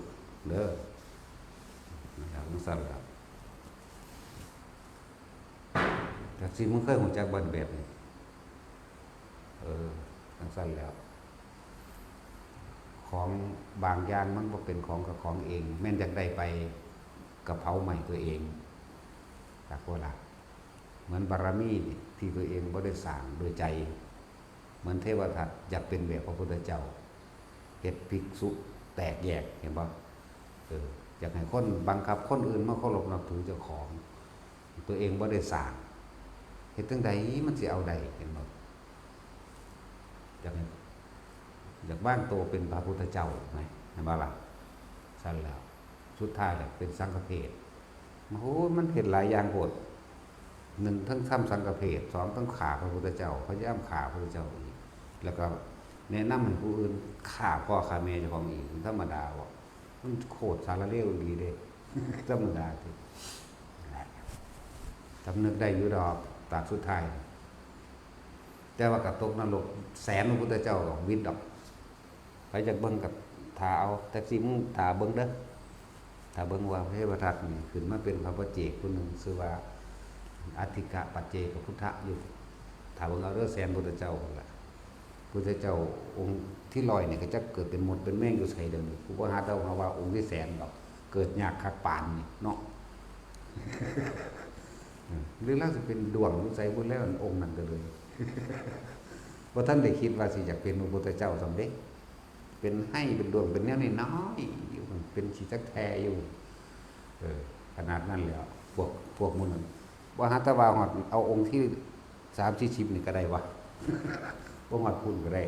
เด้อนะครับมันสั่นครับแต่สิมึงเคยหัวจักบันแบบนี้มันสั่นแล้วของบางอย่างมันบ่เป็นของกับของเองแม่นจากได้ไปกับเผาใหม่ตัวเองจากโบราณเหมือนบารมีที่ตัวเองบ่ได้สร้างโดยใจเหมือนเทวทัตอยากเป็นแบบพระพุทธเจ้าเฮ็ดภิกษุแตกแยกเห็นบ่อยากให้คนบังคับคนอื่นมาเคารพนับถือเจ้าของตัวเองบ่ได้สร้างเฮ็ดจังไดมันสิเอาได้เห็นบ่อยากบ้างโตเป็นพระพุทธเจ้าไหมเห็นบ่ล่ะสั่นแล้วสุดท้ายแล้วเป็นสังฆเพศโอ้มันเฮ็ดหลายอย่างโหด1ทั้งทำสังฆเพศ2ทั้งฆ่าพระพุทธเจ้าพยายามฆ่าพระพุทธเจ้าอีกแล้วก็แนะนำให้ผู้อื่นฆ่าพ่อฆ่าแม่เจ้าของอีกธรรมดาบ่มันโคตรสารเลวดีเด้ธรรมดาที่สำนึกได้อยู่ดอกตากสุดท้ายแต่ว่ากับตกนรกแสนพระพุทธเจ้าของวิทย์ดอกไปจากเบิ้งกับถาเอาแท็กซี่มึงถาเบิ้งเด้อถาเบิ้งว่าพระเทวทัตนี่ขึ้นมาเป็นพระปัจเจกผู้หนึ่งชื่อว่าอัฏฐิกะปัจเจกพุทธะอยู่ถาเบิ้งเอาเด้อแสนพระพุทธเจ้าพุ่นล่ะพระพุทธเจ้าองค์ที่ลอยเนี่ยก็จะเกิดเป็นมดเป็นแม่งอยู่ไสเดิมผู้บ่หาเดาว่าองค์ที่แสนดอกเกิดยากคักปานนี่เนาะ หรือเราจะเป็นดวงรู้ใจบุญแล้วองค์นั้นก็เลยเพราะท่านได้คิดว่าสิอยากเป็นพระพุทธเจ้าสำเร็จเป็นให้เป็นดวงเป็นแนวน้อยอยู่เป็นชีจักแทอยู่ขนาดนั้นแล้วพวกมุนว่าฮัตตาวาหอดเอาองค์ที่30-40นี่ก็ได้วะว่าหอดคุณก็ได้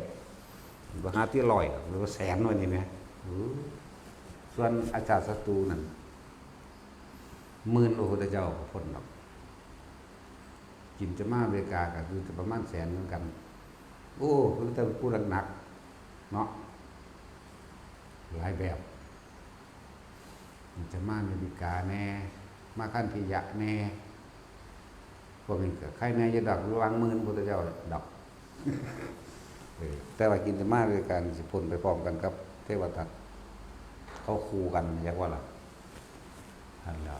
ว่าหาที่100หรือว่าแสนวันนี้ไหมส่วนอาจารย์ศัตรูนั่น10,000พระพุทธเจ้าพ้นหรอกกินจะมาอเมริกาก็คือจะประมาณแสนเหมือนกันโอ้คือแต่ผู้หนักเนาะหลายแบบจะมาอเมริกาแน่มาขั้นพิยะแน่พวกนี้ก็ใครแน่จะดอกระวัง10,000พระพุทธเจ้าดอกแต่ว่ากินจะมาอเมริกาสิพ้นไปพร้อมกันกับเทวทัตเขาคู่กันอย่างว่าล่ะนั่นแล้ว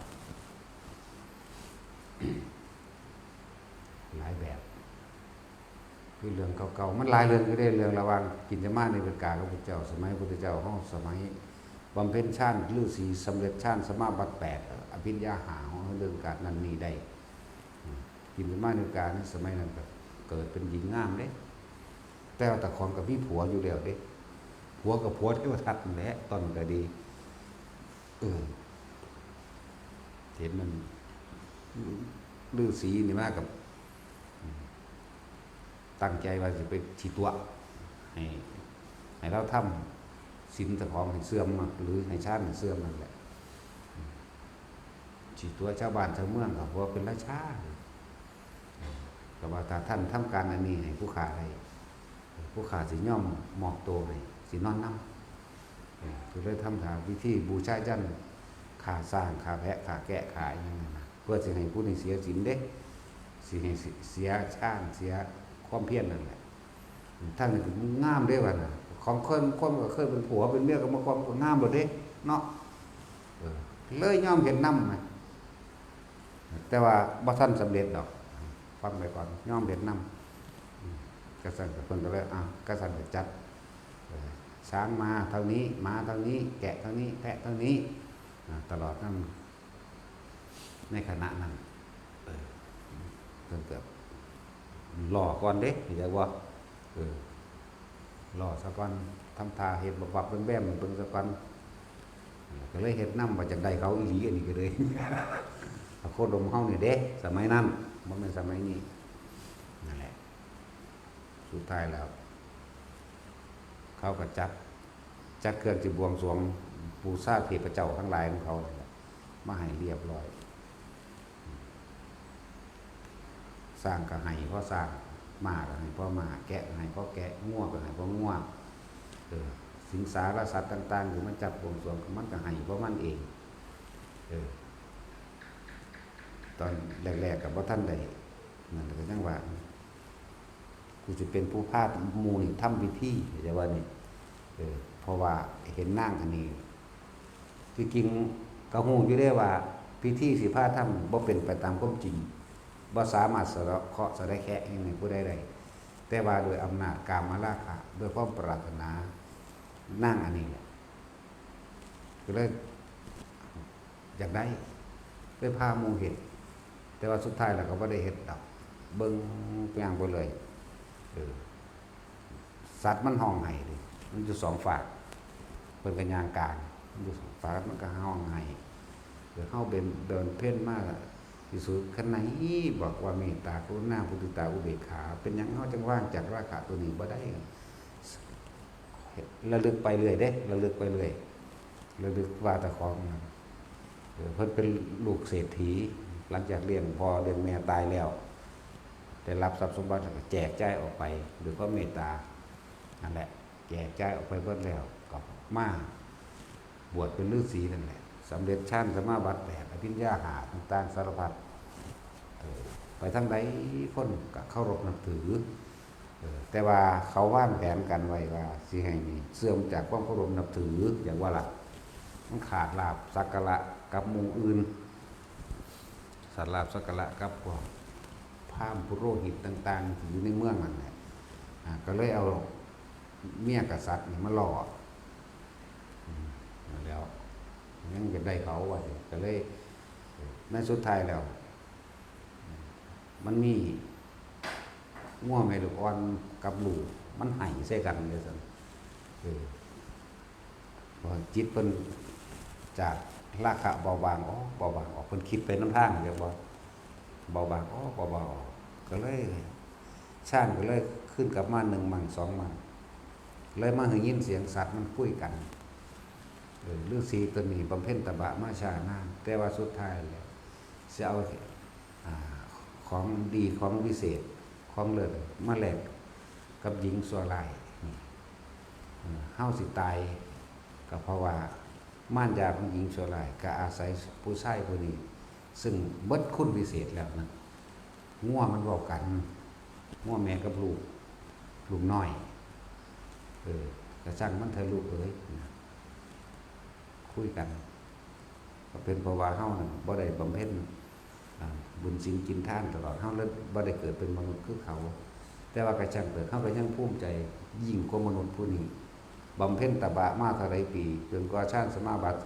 หลายแบบคือเรื่องเก่าๆมันหลายเรื่องก็ได้เรื่องระหว่างกินจะมาในอเมริกากับพระเจ้าสมัยพระเจ้าห้องสมัยบำเพ็ญฌานฤาษีสำเร็จฌานสมาบัติ8อภิญญาหาเรื่องการนั้นนี่ได้กินจะมาในอเมริกาในสมัยนั้นก็เกิดเป็นหญิงงามเด้แต่ว่าแต่ของกับพี่ผัวอยู่แล้วเด้ผัวกับผัวที่ว่าทัดแหละตอนก็ดีเห็นมันฤาษีนี่มากกับตั้งใจว่าจะไปฉีดตัวให้เราทำศีลตะของให้เสื่อมหรือให้ชาติให้เสื่อมนั่นแหละฉีดตัวชาวบ้านชาวเมืองเพราะว่าเป็นราชาแต่ว่าถ้าท่านทำการอันนี้ให้ผู้ขาอะไรผู้ขาสิย่อมหมอบตัวให้สินอนน้ำคือเลยทำทางวิธีบูชาจันทร์ขาสร้างขาแพะขาแกะขาอย่างนั้นนะเพื่อจะให้ผู้นี้เสียศีลเด้สิให้เสียชาติเสียความเพียรนั่นแหละท่านนี่ถึงงามได้ว่าน่ะของคนก็เคยเป็นผัวเป็นเมียก็มาความก็งามหมดเด้เนาะเลยย่อมเห็นน้ำไงแต่ว่าบ่ท่านสำเร็จดอกฟังไปก่อนย่อมเห็นน้ำกษัตริย์คนก็เลยกษัตริย์จัดช้างมาเท่านี้ม้าเท่านี้แกะเท่านี้แพะเท่านี้ตลอดนั่นในคณะนั้นเกิดหล่อก่อนเด้เดี๋ยวว่าหล่อสักวันทำทาเห็ดบับๆแบ้มๆเบิ่งสักวันก็เลยเห็ดน้ำมาจากใดเขาอีหลีอันนี้ก็เลยโคดมเฮาเนี่ยเด้สมัยนั้นมันเป็นสมัยนี้นั่นแหละสุดท้ายแล้วเขาก็จัดเครื่องจิบวงสรวงปูซาเทพเจ้าทั้งหลายของเขามาให้เรียบร้อยสร้างก็ให้เพราะสร้างมาก็ให้เพราะมาแกะก็ให้เพราะแกะง่วก็ให้เพราะง่วสิงสารสัตว์ต่างๆอยู่มันจับบวงสรวงมันก็ให้เพราะมันเองตอนแรกๆกับว่าท่านใดนั่นก็ยังว่ากูจะเป็นผู้พาดมูนี่ทำพิธีจะว่านี่เพราะว่าเห็นนั่งอันนี้ที่จริงก็ฮู้อยู่ได้ว่าพิธีสิพาทำบ่เป็นไปตามความจริงบ่สามารถสะเคาะสะได้แค่ยังไงผู้ใดใดแต่ว่าโดยอำนาจกามราคะด้วยความปรารถนานั่งอันนี้แหละก็เลยอยากได้เลยพาหมู่เฮ็ดแต่ว่าสุดท้ายแล้วก็บ่ได้เฮ็ดดอกเบิ่งอย่างไปเลยสัตว์มันห้องไห้ดิมันอยู่2ฝากเพิ่นก็ย่างกลางมันอยู่2ฝากมันก็ห้องไห้เฮาเป็นเดินเพ่นมากที่สุดคันไหนบอกว่าเมตตากรุณามุทิตาอุเบกขาเป็นหยังเฮาจังว่างจากราคะตัวนี้บ่ได้ระลึกไปเรื่อยเด้ระลึกไปเรื่อยระลึกว่าตะของเพิ่นเป็นลูกเศรษฐีหลังจากเลี้ยงพ่อเลี้ยงแม่ตายแล้วได้รับทรัพย์สมบัติก็แจกจ่ายออกไปด้วยความเมตตานั่นแหละแจกจ่ายออกไปเบิดแล้วก็มาบวชเป็นฤาษีนั่นแหละสำเร็จฌานสมาบัติ8อภิญญาหาต่างๆสารพัดไปทางใดคนก็เคารพนับถือแต่ว่าเขาวางแผนกันไว้ว่าสิให้มีเสื่อมจากความเคารพนับถืออย่างว่าล่ะมันขาดลาภสักการะกับหมู่อื่นสัตว์ลาภสักการะกับพวกพราหมณ์ปุโรหิตต่างๆที่อยู่ในเมืองนั่นแหละก็เลยเอาเมียกษัตริย์นี่มาหล่อแล้วยังจะได้เขาว่าก็เลยในสุดท้ายแล้ว มันมีง่วงแม่ลูกอ่อนกับลูกมันไห้ใส่กันเลยซั่นพอจิตเพิ่นจากราคะเบาบางเบาบางออกเพิ่นคิดไปน้ำทางเรียกว่าเบาบางเบาบางออกก็เลยชาติก็เลยขึ้นกลับมา1 มั่ง2 มั่งเลยมาหึงยินเสียงสัตว์มันคุยกันฤาษีตัวนี้บำเพ็ญตบะมาชานานแต่ว่าสุดท้ายแล้วจะเอาของดีของวิเศษของเลิศมาแลกกับหญิงสัวไลเฮาสิตายก็เพราะว่าม่านยาของหญิงสัวไลก็อาศัยผู้ชายผู้นี้ซึ่งเบิดคุณวิเศษแล้วนะง่วมันเว้ากันง่วแม่กับลูกน้อยกระช่างมันเถอะลูกเอ้ยคุยกันก็เป็นเพราะว่าเฮานั่นบ่ได้บำเพ็ญบุญศีลกินทานตลอดเฮาเลยบ่ได้เกิดเป็นมนุษย์คือเขาแต่ว่ากระช่างเกิดเฮาก็ยังภูมิใจยิ่งกว่ามนุษย์ผู้นี้บำเพ็ญตบะมาเท่าไรปีจนกว่าฌานสมาบัติ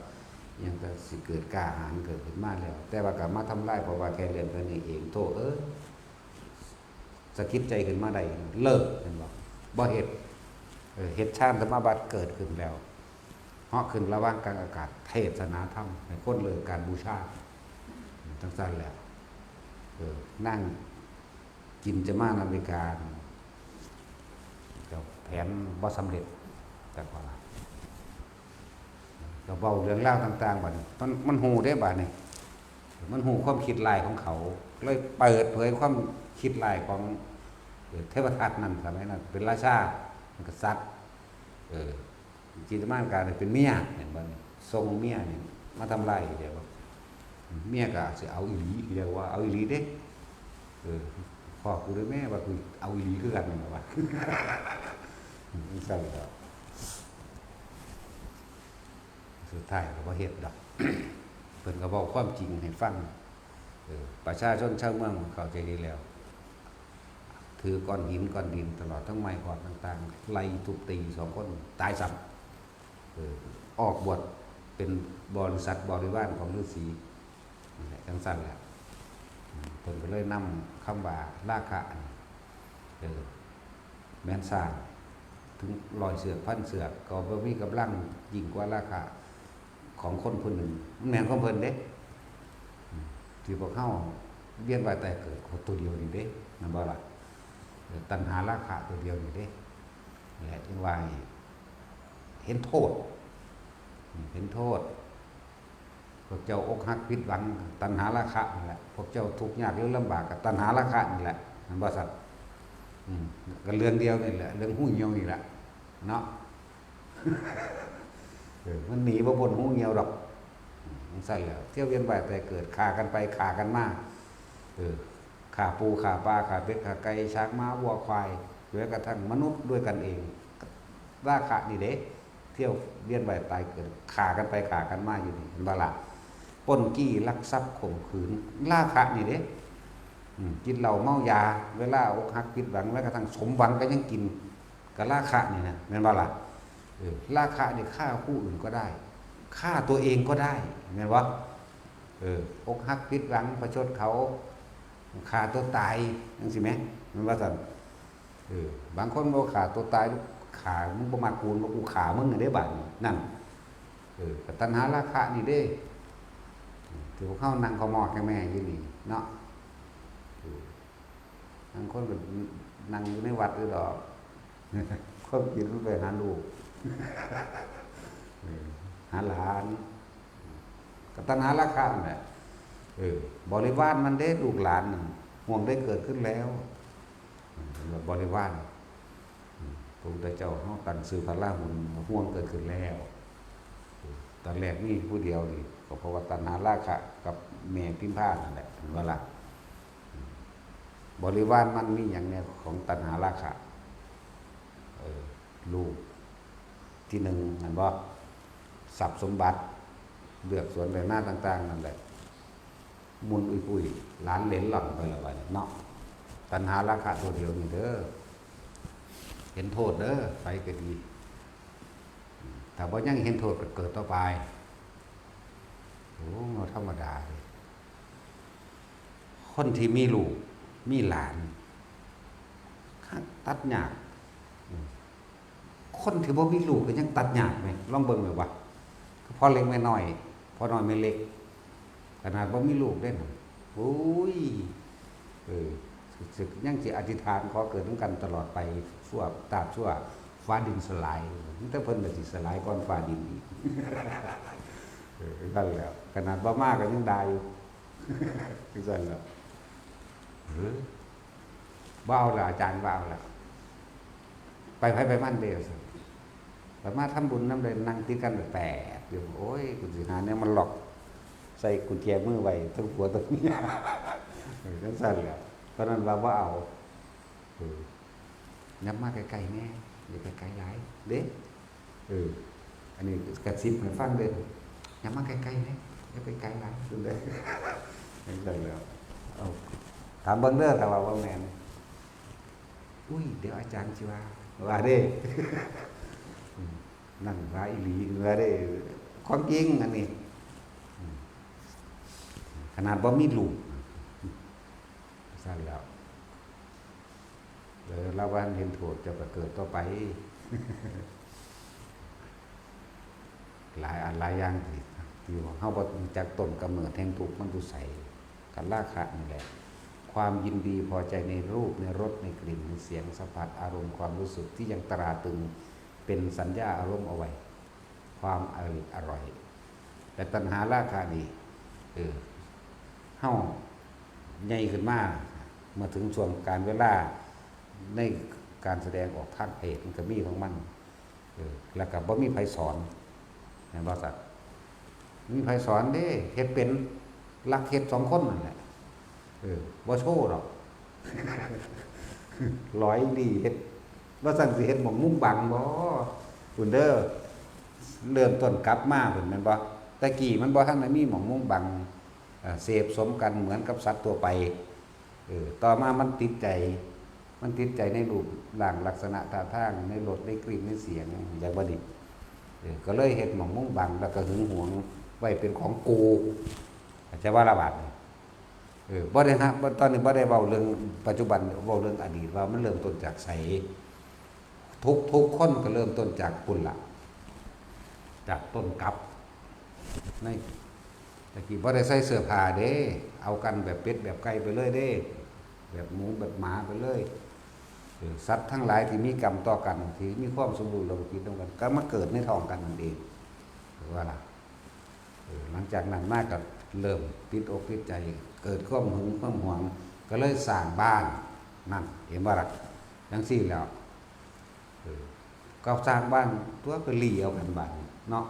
ยังก็สิเกิดกล้าหาญเกิดขึ้นมาแล้วแต่ว่าก็มาทำลายเพราะว่าแค่เรื่องนี้เองโธ่สะคิดใจขึ้นมาได้เลิกเห็นบ่เฮ็ดฌานสมาบัติเกิดขึ้นแล้วเหาะขึ้นระหว่างกลางอากาศเทศนาธรรมให้คนเลิกการบูชาทั้งสั้นแล้วนั่งกินจะมานาฬิกากับแผนบ่สำเร็จแต่ก่อนก็เบาเรื่องเล่าต่างๆบัดมันหูได้บัดนี่มันหูความคิดลายของเขาเลยเปิดเผยความคิดลายของเทวทัตนั่นสมัยนั้นเป็นราชาเป็นกษัตริย์จิตมานการเป็นเมียเห็นบ่ทรงเมียนี่มาทำลายเดี๋ยวเมียก็สิเอาอีหลีเรียกว่าเอาอีหลีเด้พ่อกูด้วยแม่ว่ากูเอาอีหลีคือกันนั่นว่าใช่แล้วสุดท้ายก็บ่เฮ็ดดอกเพิ่นก็เว้าความจริงให้ฟังประชาชนชาวเมืองเข้าใจดีแล้วถือก้อนหินก้อนดินตลอดทั้งไม้ขอดต่างๆไล่ทุบตี2 คนตายซ้ำออกบวชเป็นบริษัทบริวารของฤาษีนี่แหละจังซั่นแหละเพิ่นก็เลยนำคำว่าราคะแม่นสร้างถึง100 เสือกพันเสือกก็บ่มีกำลังยิ่งกว่าราคะของคนผู้หนึ่งมันแม่นของเพิ่นเด้ที่พวกเฮาเวียนว่ายตายเกิดตัวเดียวนี่เด้นั่นบ่ล่ะตัณหาราคะตัวเดียวนี่เด้นี่แหละจึงว่าเห็นโทษพวกเจ้าอกหักผิดหวังตัณหาราคะนี่แหละพวกเจ้าทุกข์ยากหรือลำบากกับตัณหาราคะนี่แหละนั่นบ่สัตว์ก็เรื่องเดียวนี่แหละเรื่องหู้เหี่ยวนี่แหละเนาะมันหนีบ่พ้นหู้เหี่ยวดอกมันสั่นแล้วเที่ยวเวียนว่ายแต่เกิดฆ่ากันไปฆ่ากันมาฆ่าปูฆ่าปลาฆ่าเป็ดฆ่าไก่ช้างม้าวัวควายแม้กระทั่งมนุษย์ด้วยกันเองราคะนี่เด้เที่ยวเวียนว่ายตายเกิดฆ่ากันไปฆ่ากันมาอยู่นี่เห็นบ่ล่ะปล้นกี้ลักทรัพย์ข่มขืนราคะนี่เด้กินเหล้าเมายาเวลาอกหักผิดหวังแม้กระทั่งสมหวังก็ยังกินก็ราคะนี่นะแม่นบ่ล่ะราคะนี่ฆ่าผู้อื่นก็ได้ฆ่าตัวเองก็ได้แม่นบ่อกหักผิดหวังประชดเขาฆ่าตัวตายจังซี่แหมมันว่าซั่นบางคนบ่ฆ่าตัวตายฆ่ามึงบ่มักกูบ่กูฆ่ามึงได้บัดนี้นั่นก็ตัณหาราคะนี่เด้ที่พวกเฮานั่งขมอดกับแม่อยู่นี่เนาะบางคนก็นั่งอยู่ในวัดอยู่ดอกความคิดมันไปหาลูกหาหลานก็ตัณหาราคะนั่นแหละบริวารมันได้ลูกหลานห่วงได้เกิดขึ้นแล้วบริวารพระพุทธเจ้าเฮาตั้งชื่อพระราหุลห่วงเกิดขึ้นแล้วตอนแรกนี่ผู้เดียวนี่ก็เพราะว่าตัณหาราคะกับแม่พิมพานั่นแหละเห็นบ่ล่ะบริวารมันมีอย่างเนี้ยของตัณหาราคะลูกที่1นั่นบ่ทรัพย์สมบัติเลือกสวนไรหน้าต่างๆนั่นแหละมุนอุ้ยๆหลานเหลนหล่อนไปแล้วว่าเนาะตัณหาราคะตัวเดียวนี่เด้อเห็นโทษเด้อไปก็ดีแต่ว่ายังเห็นโทษก็เกิดต่อไปโอ้ธรรมดาเลยคนที่มีลูก มีหลานตัดหญ้าคนที่บ่มีลูกก็ยังตัดหญ้าไหมลองเบิ่งเลยว่าพอเล็กไม่น้อยพอน้อยไม่เล็กขนาดบ่มีลูกได้น่ะโอ้ยสึกยังสิอธิษฐานขอเกิดนำกันตลอดไปชั่วตราบชั่วฟ้าดินสลายแต่เพิ่นก็สิสลายก่อนฟ้าดินอีกนั่นแหละขนาดบ่มากก็ยังได้อยู่คือซั่นแล้วบ่เอาล่ะอาจารย์บ่เอาล่ะไปไผไปมันเด้อซั่นแต่มาทำบุญนำเลยนั่งติดกันแปลกๆอยู่โอ้ยกูสิหาเนี่ยมันหลอกใส่กุญแจมือไว้ทั้งผัวทั้งเมียจังซั่นแหละเพราะนั้นว่าบ่เอายับมาไกลๆแน่อย่าไปไกลหลายเด้อันนี้กระซิบให้ฟังเด้อยับมาไกลๆแน่อย่าไปไกลหลายจังได๋จังซั่นแล้วเอาถามเบิ่งเด้อถ้าว่าแม่นอุ้ยเดี๋ยวอาจารย์สิว่าเด้นั่นว่าอีหลีว่าเด้ความจริงอันนี้ขนาดบ่มีลูกซั่นแล้วเราว่าเห็นโทษจะเกิดต่อไปหลายอันหลายอย่างที่เฮาบ่จักต้นกำเนิดแห่งทุกข์มันอยู่ไสกันราคะนี่แหละความยินดีพอใจในรูปในรสในกลิ่นในเสียงสัมผัสอารมณ์ความรู้สึกที่ยังตราตรึงเป็นสัญญาอารมณ์เอาไว้ความอร่อยแต่ตัณหาราคะนี่เฮาใหญ่ขึ้นมาเมื่อถึงช่วงการเวลาในการแสดงออกทางเพศมันก็มีของมันแล้วก็บ่มีไผสอนแม่นบ่ซักมีไผสอนเด้เฮ็ดเป็นรักเฮ็ด2คนนั่นแหละบ่โชว์ดอกร้อยดีเฮ็ดว่าซั่นสิเฮ็ดหม่องมุมบังบ่คุณเด้อเริ่มต้นกลับมาเพิ่นแม่นบ่ตะกี้มันบ่ทันได้มีหม่องมุมบังเสพสมกันเหมือนกับสัตว์ทั่วไปต่อมามันติดใจในรูปร่างลักษณะท่าทางในรสในกลิ่นในเสียงอย่างบ่ดีก็เลยเฮ็ดหม่องมุมบังแล้วก็หึงหวงไว้เป็นของกูจะว่าระบาดบ่ได้ฮะตอนนี้บ่ได้เว้าเรื่องปัจจุบันเว้าเรื่องอดีตว่ามันเริ่มต้นจากไสทุกคนก็เริ่มต้นจากปุ่นล่ะจากต้นกับในตะกี้บ่ได้ใส่เสื้อผ้าเด้เอากันแบบเป็ดแบบไก่ไปเลยเด้แบบหมูแบบหมาไปเลยสัตว์ทั้งหลายที่มีกรรมต่อกันที่มีความสมบูรณ์ระบบกินตรงกันก็มาเกิดในท้องกันนั่นเองว่าล่ะหลังจากนั้นมากก็เริ่มติดอกติดใจเกิดความหึงความหวงก็เลยสร้างบ้านนั่นเห็นบ่ล่ะจังซี่แล้วก็สร้างบ้านตัวก็หลีเอากันบ้านเนาะ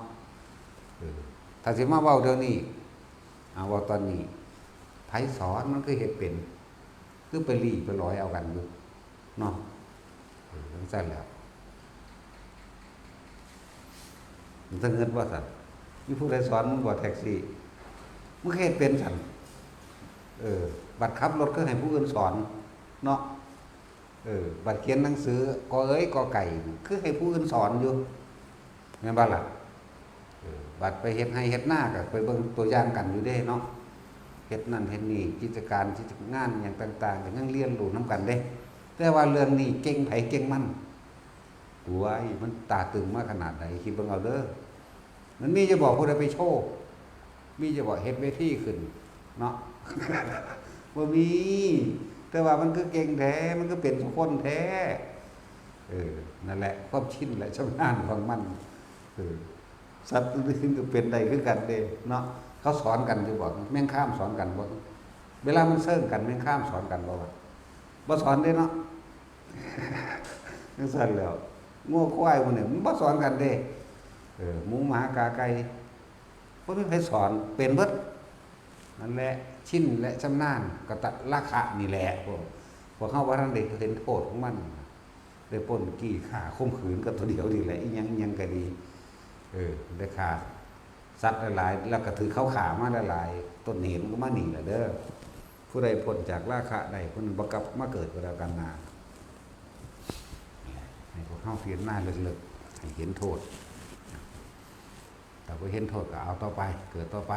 ถ้าสิมาเว้าเดี๋ยวนี้เอาว่าตอนนี้ไผสอนมันคือเฮ็ดเป็นคือไปหลีไปลอยเอากันอยู่เนาะจังซั่นแล้วมันจะเงินบ่ซั่นมีผู้ใดสอนมึงบ่แท็กซี่มึงเฮ็ดเป็นซั่นบัดขับรถก็ให้ผู้อื่นสอนเนาะบัดเขียนหนังสือกอเอ้ยกอไก่คือให้ผู้อื่นสอนอยู่แม่นบ่ล่ะบัดไปเฮ็ดให้เฮ็ดหน้าก็ไปเบิ่งตัวอย่างกันอยู่เด้เนาะเฮ็ดนั่นเฮ็ดนี่กิจการกิจงานหยังต่างๆก็ยังเรียนรู้นํกันเด้แต่ว่าเรื่องนี้เก่งไผเก่งมันโอ้ยมันตาตึงมาขนาดใดคิดเบิ่งเอาเด้อมันมีจะบอกผู้ใดไปโชว์มีจะบอกเฮ็ดเวทีขึ้นเนาะบ่มีแต่ว่ามันคือเก่งแท้มันก็เป็นคนแท้นั่นแหละความชินแหละชำนาญของมันสัตว์อื่นก็เป็นได้คือกันเด้เนาะเขาสอนกันอยู่บ่แม่งข้ามสอนกันบ่เวลามันเซิ่งกันแม่งข้ามสอนกันบ่สอนเด้เนาะจังซั่นแล้วงัวควายพวกนี้มันบ่สอนกันเด้หมูหมากาไก่บ่มีใครสอนเป็นเบิดนั่นแหละชินและชำนาญก็ตะราคะนี่แหละพวกเฮาบ่ทันได้เห็นโทษของมันได้ปล้นกี้ฆ่าข่มขืนก็ตัวเดียวนี่แหละอีหยังก็ดีได้ฆ่าสัตว์หลายๆแล้วก็ถือเขาขามาหลายๆต้นเหตุก็มานี่แหละเด้อผู้ใดพ้นจากราคะได้คนนั้นบ่กลับมาเกิดกับเรากันนาให้พวกเฮาเพียรหน้าลึกๆให้เห็นโทษแต่บ่เห็นโทษก็เอาต่อไปเกิดต่อไป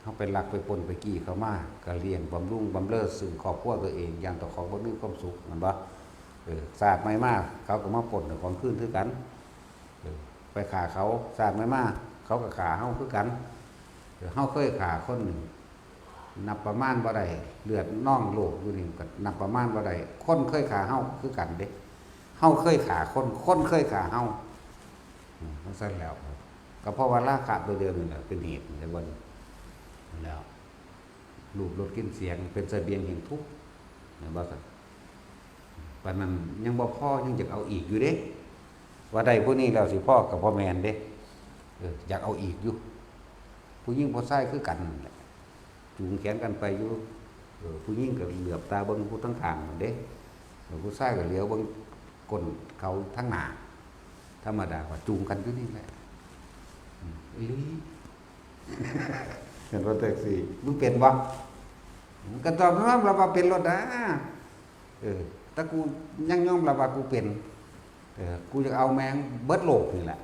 เฮา เขาไปลักไปปล้นไปกี้เขามาก็เลี้ยงบำรุงบำเรอซึ่งครอบครัวตัวเองอย่างต่อของบ่มีความสุขแม่นบ่ศาสตร์ไม่มากเขาก็มาปล้นของคืนคือกันไปฆ่าเขาศาสตร์ไม่มากเขาก็ฆ่าเฮาคือกันเฮาเคยฆ่าคนหนึ่งนับประมาณบ่ได้เลือดน้องโลกอยู่นี่ก็นับประมาณบ่ได้คนเคยฆ่าเฮาคือกันเด้เฮาเคยฆ่าคนคนเคยฆ่าเฮามันซั่นแล้วก็เพราะว่าราคะตัวเดียวนี่แหละเป็นเหตุในวันแล้วรูปรสกลิ่นเสียงเป็นเสบียงแห่งทุกข์นะบ่ซั่นปานนั้นยังบ่พอยังอยากเอาอีกอยู่เด้ว่าได้ผู้นี้แล้วสิพ่อกับพ่อแม่นเด้อยากเอาอีกอยู่ผู้หญิงผู้ชายคือกันแหละจูงแขนกันไปอยู่ผู้หญิงก็เหลือบตาเบิ่งผู้ทั้งข้างนั่นเด้ผู้ชายก็เหลียวเบิ่งก้นเขาทั้งหน้าธรรมดาว่าจูงกันอยู่นี่แหละอีหลีเห็นรถแท็กซี่มึงเป็นบ่มันก็ตอบว่าเราเป็นรถนะแต่กูยังยอมรับว่ากูเป็นกูจะเอาแมงเบิดโลกนี่แหละ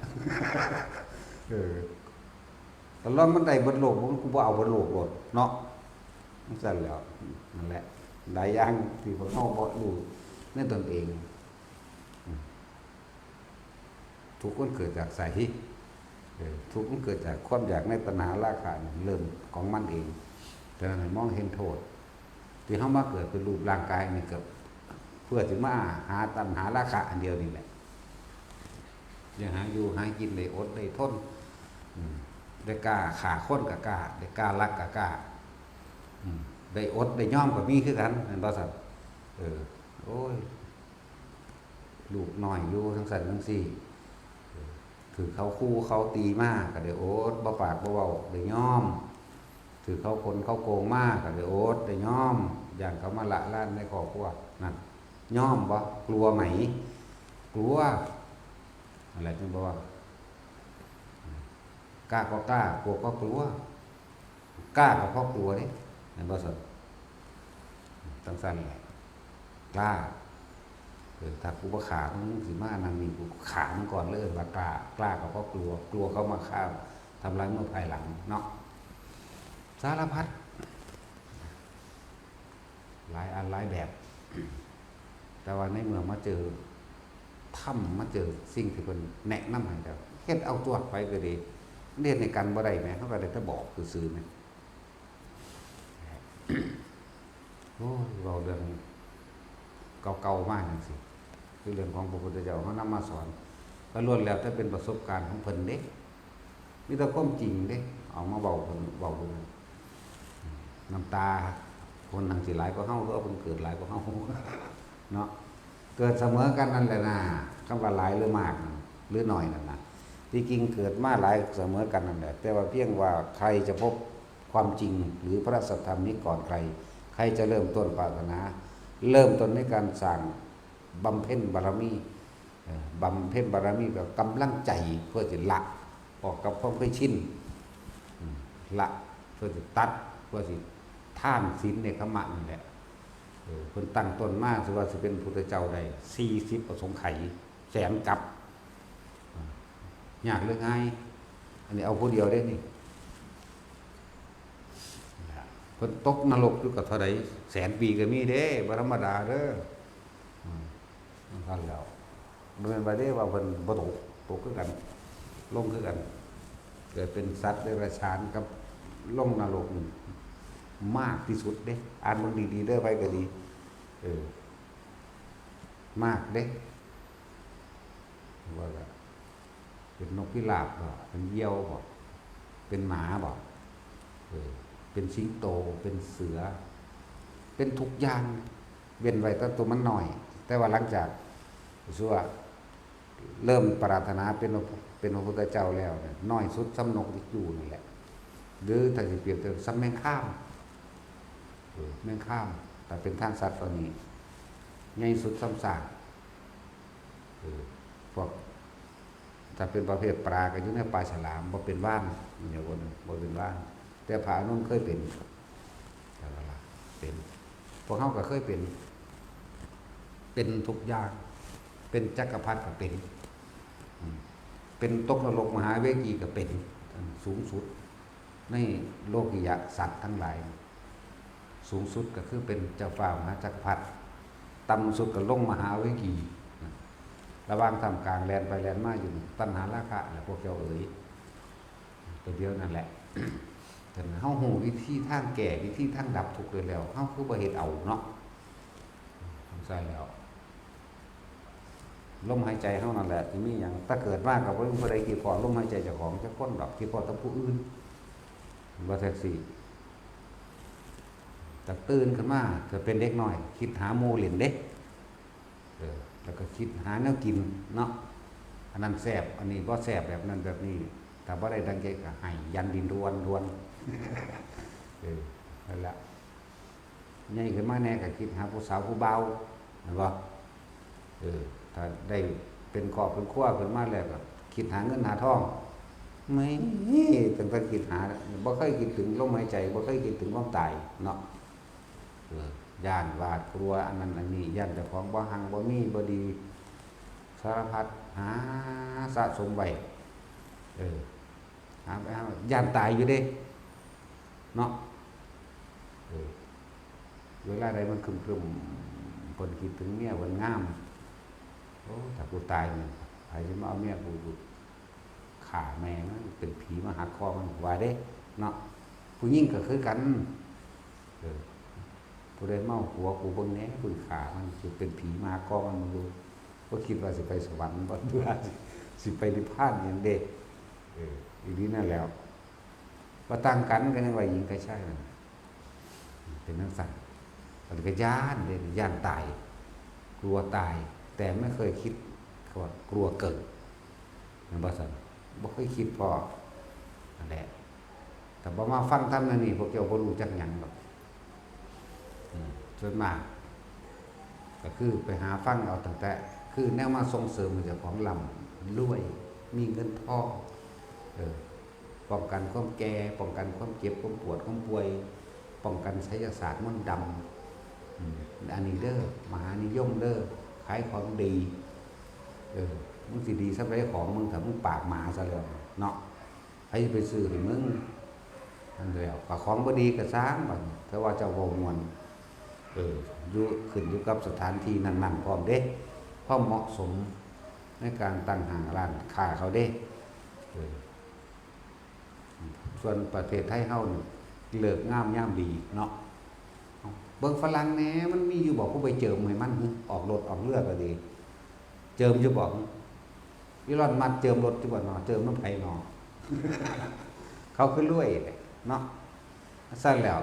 แต่ลองมันได้เบิดโลกกูบ่เอาเบิดโลกหมดเนาะมันสั่นแล้วนั่นแหละหลายอย่างที่พวกเฮาบ่รู้ในตนเองทุกข์มันเกิดจากสาเหตุทุกข์มันเกิดจากความอยากในตัณหาราคะเริ่มของมันเองแต่นั้นมองเห็นโทษที่เฮามาเกิดเป็นรูปร่างกายนี่ก็เพื่อจะมาหาตัณหาราคะอันเดียวนี่แหละยังหาอยู่หากินได้อดได้ทนได้กล้าฆ่าคนก็กล้าได้กล้ารักก็กล้าได้อดได้ยอมก็มีคือกันนั่นบ่ซั่นโอ้ยลูกน้อยอยู่ทั้งสั่นทั้งสี่ถือเขาคู่เขาตีมากก็ได้อดบ่ปากบ่เว้าได้ยอมถือเขาคนเขาโกงมากก็ได้อดได้ยอมอย่างเขามาละล้านในครอบครัวนั่นยอมบ่กลัวไหมกลัวอะไรจังบ่ว่ากล้าก็กล้ากลัวก็กลัวกล้าก็เพราะกลัวนี่นั่นบ่ซั่นตั้งสั่นแหละกล้าถ้ากูบ่ฆ่ามึงสิมานั่งนี่กูฆ่ามึงก่อนเลยว่ากล้ากล้าก็เพราะกลัวกลัวเขามาฆ่าทำร้ายเมื่อภายหลังเนาะสารพัดหลายอันหลายแบบแต่ว่าในเมื่อมาเจอถ้ำมาเจอสิ่งที่เพิ่นแนะนำให้แล้วเฮ็ดเอาตัวไปก็ดีเรียนในกันบ่ได้แหมเขาก็ได้แต่บอกซื่อๆแหมโอ้ยเว้าเรื่องเก่าๆมากจังซี่คือเรื่องของพระพุทธเจ้าเขานำมาสอนก็ล้วนแล้วแต่เป็นประสบการณ์ของเพิ่นเด้มีแต่ความจริงเด้เอามาเว้าเพิ่นเว้าเพิ่นน้ำตาคนทางสิหลายกว่าเฮาก็เพิ่นเกิดหลายกว่าเฮาเนาะเกิดเสมอกันนั่นแหละนะคำว่าหลายหรือมากหรือน้อยนั่นน่ะที่จริงเกิดมาหลายเสมอกันนั่นแหละแต่ว่าเพียงว่าใครจะพบความจริงหรือพระสัทธรรมนี้ก่อนใครจะเริ่มต้นปรารถนาเริ่มต้นในการสร้างบำเพ็ญบารมีบำเพ็ญบารมีแบบกำลังใจเพื่อจะละออกกับความเคยชินละเพื่อจะตัดเพื่อสิท่านศีลในขมะนี่แหละคนตั้งต้นมากสิว่าสิเป็นพุทธเจ้าได้40ประสงค์ไขแสนกับยากหรือไงอันนี้เอาผู้เดียวได้นี่เพิ่นตกนรกอยู่กับเท่าใดแสนปีก็มีเด้บ่ธรรมดาเด้อนั่นแล้วบ่แม่นว่าเด้ว่าเพิ่นบ่ตกคือกันลงคือกันเกิดเป็นสัตว์เดรัจฉานกับลงนรกมากที่สุดเด้อ่านมันดีๆเด้อไปก็ดีมากเด้ว่าเป็นนกพิราบบ่เป็นเหยี่ยวบ่เป็นหมาบ่เป็นสิงโตเป็นเสือเป็นทุกอย่างเว้นไว้แต่ตัวมันน้อย แต่ว่าหลังจากชั่วเริ่มปรารถนาเป็นพระพุทธเจ้าแล้วเนี่ยน้อยสุดซ้ำนกที่อยู่นี่แหละหรือถ้าสิเปรียบเทียบซ้ำแมงข้ามแมงข้ามแต่เป็นทางสัตว์ตอนนี้ใหญ่สุดซ้ำซากพวกถ้าเป็นประเภทปลาก็อยู่ในปลาฉลามบ่เป็นว่านอย่างว่าบ่เป็นว่านแต่ผานุ่นเคยเป็นแต่ว่าเป็นพวกเขาก็เคยเป็นทุกอย่างเป็นจักรพรรดิก็เป็นตกนรกมหาเวกีก็เป็นสูงสุด ในโลกิยะสัตว์ทั้งหลายสูงสุดก็คือเป็นเจ้าฟ้ามหาจักรพรรดิต่ำสุดก็ลงมหาวิกีระหว่างทำกลางแลนไปแลนมาอยู่ตัณหาราคะแหละพวกเจ้าเอ๋ยตัวเดียวนั่นแหละแต่เฮาหูวิธีทางแก่วิธีทางดับทุกข์เลยแล้วเฮาคือบ่เฮ็ดเอาเนาะสงสัยแล้วลมหายใจเฮานั่นแหละที่มีหยังถ้าเกิดมาก็บ่รู้บ่ได้กี่พอลมหายใจเจ้าของจะคนดอกกี่พอแต่ผู้อื่นบ่แท็กซี่แต่ตื่นขึ้นมาก็เป็นเด็กน้อยคิดหาหมู่เล่นเด้แล้วก็คิดหาแนวกินเนาะอันนั้นแซ่บอันนี้บ่แซ่บแบบนั้นแบบนี้ถ้าบ่ได้ดังใจก็ให้ยันดินรวนนั่นแหละใหญ่ขึ้นมาแน่ก็คิดหาผู้สาวผู้เบาเห็นบ่ถ้าได้เป็นครอบเป็นครัวขึ้นมาแล้วก็คิดหาเงินหาทองไม่ตั้งแต่คิดหาบ่เคยคิดถึงลมหายใจบ่เคยคิดถึงความตายเนาะย่านหวาดกลัวอันนั้นอันนี้ย่านเจ้าของบ่หังบ่มีบ่ดีสารพัดหาสะสมไว้หาไปหาย่านตายอยู่เด้เนาะเวลาใดมันครึมๆคนคิดถึงเมียวันงามโอ้ถ้ากูตายเนี่ยใครจะมาเอาเมียกูฆ่าแม่มันเป็นผีมาหักคอมันว่าเด้เนาะผู้หญิงก็คือกันผู้ใดเมาหัวกูเบิ่งแหน่กูฆ่ามันสิเป็นผีมาหักคอมันรู้บ่คิดว่าสิไปสวรรค์บ่คิดว่าสิไปนิพพานอย่างเด้อีนี้นั่นแล้วว่าต่างกันก็ยังว่าหญิงกับชายเป็นนักสัตว์มันก็ย่านเด้ย่านตายกลัวตายแต่ไม่เคยคิดว่ากลัวเกิดนั่นบ่ซั่นบ่เคยคิดพอนั่นแหละแต่บ่มาฟังธรรมนั่นนี่พวกเจ้าบ่รู้จักหยังหรอกส่วนมากก็คือไปหาฟังเอาตั้งแต่คือแนวมาส่งเสริมเจ้าของลำรวยมีเงินทองป้องกันความแก่ป้องกันความเจ็บความปวดความป่วยป้องกันไสยศาสตร์มนต์ดำอันนี้เด้อมหานิยมเด้อขายของดีมึงสิดีซะไปของมึงถ้ามึงปากหมาซะแล้วเนาะให้ไปซื้อให้มึงนั่นแล้วก็ของบ่ดีก็สร้างบัดแต่ว่าเจ้าบ่ม่วนอยู่ขึ้นอยู่กับสถานที่นั้นๆพร้อมเด้พร้อมเหมาะสมในการตั้งห้างร้านค้าเขาเด้ส่วนประเทศไทยเฮานี่เลิกงามยามดีเนาะเบิ่งฝรั่งแหน่มันมีอยู่บอกผู้ไปเจิมให้มันออกรถออกเรือก็ดีเจิมอยู่บอกอีลอนมัดเจิมรถอยู่บ่เนาะเจิมน้ำไผเนาะ เขาคือรวยเนาะซั่นแล้ว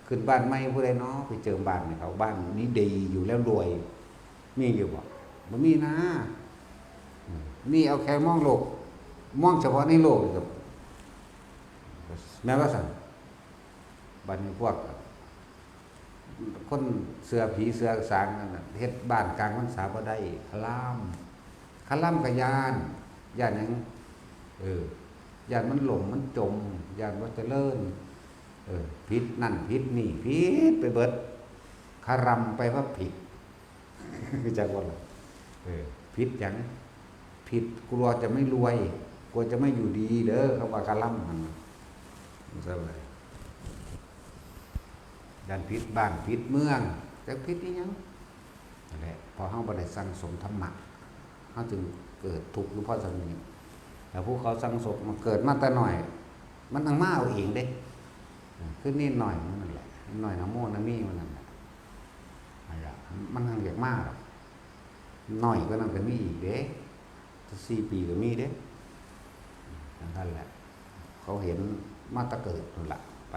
ขึ้นบ้านใหม่ผู้ใดเนาะไปเจิมบ้านให้เขาบ้านนี้ดีอยู่แล้วรวยมีอยู่บ่บ่มีนะนี่เอาแค่มองโลกมองเฉพาะในโลกกับแม้ว่าสั่นบัดนี้พวกคนเสือผีเสือสางนั่นน่ะเฮ็ดบ้านกลางพรรษาบ่ได้คลามกะยานหยังยานมันหลงมันจมยานว่าเจริญผิดนั่นผิดนี่ผิดไปเบิดคารำไปว่าผิดคือจักว่าล่ะผิดหยังผิดกลัวจะไม่รวยกลัวจะไม่อยู่ดีเด้อเขาว่าคารำมันซะไว้ด้านผิดบ้านผิดเมืองจักผิดอีหยังนั่นแหละพอเฮาบ่ได้สั่งสมธรรมะเฮาจึงเกิดทุกข์อยู่เพราะซั่นนี้แต่ผู้เขาสั่งสมมาเกิดมาแต่น้อยมันทั้งมาเอาเองเด้คือนิดหน่อยนั่นแหละหน่อยน้ำโมน้ำมีมันนั่นแหละมันทั้งอยากมากน้อยก็นั่นก็มีอีกเด้4 ปีก็มีเด้นั่นแหละเขาเห็นมาตะเกิดนั่นแหละไป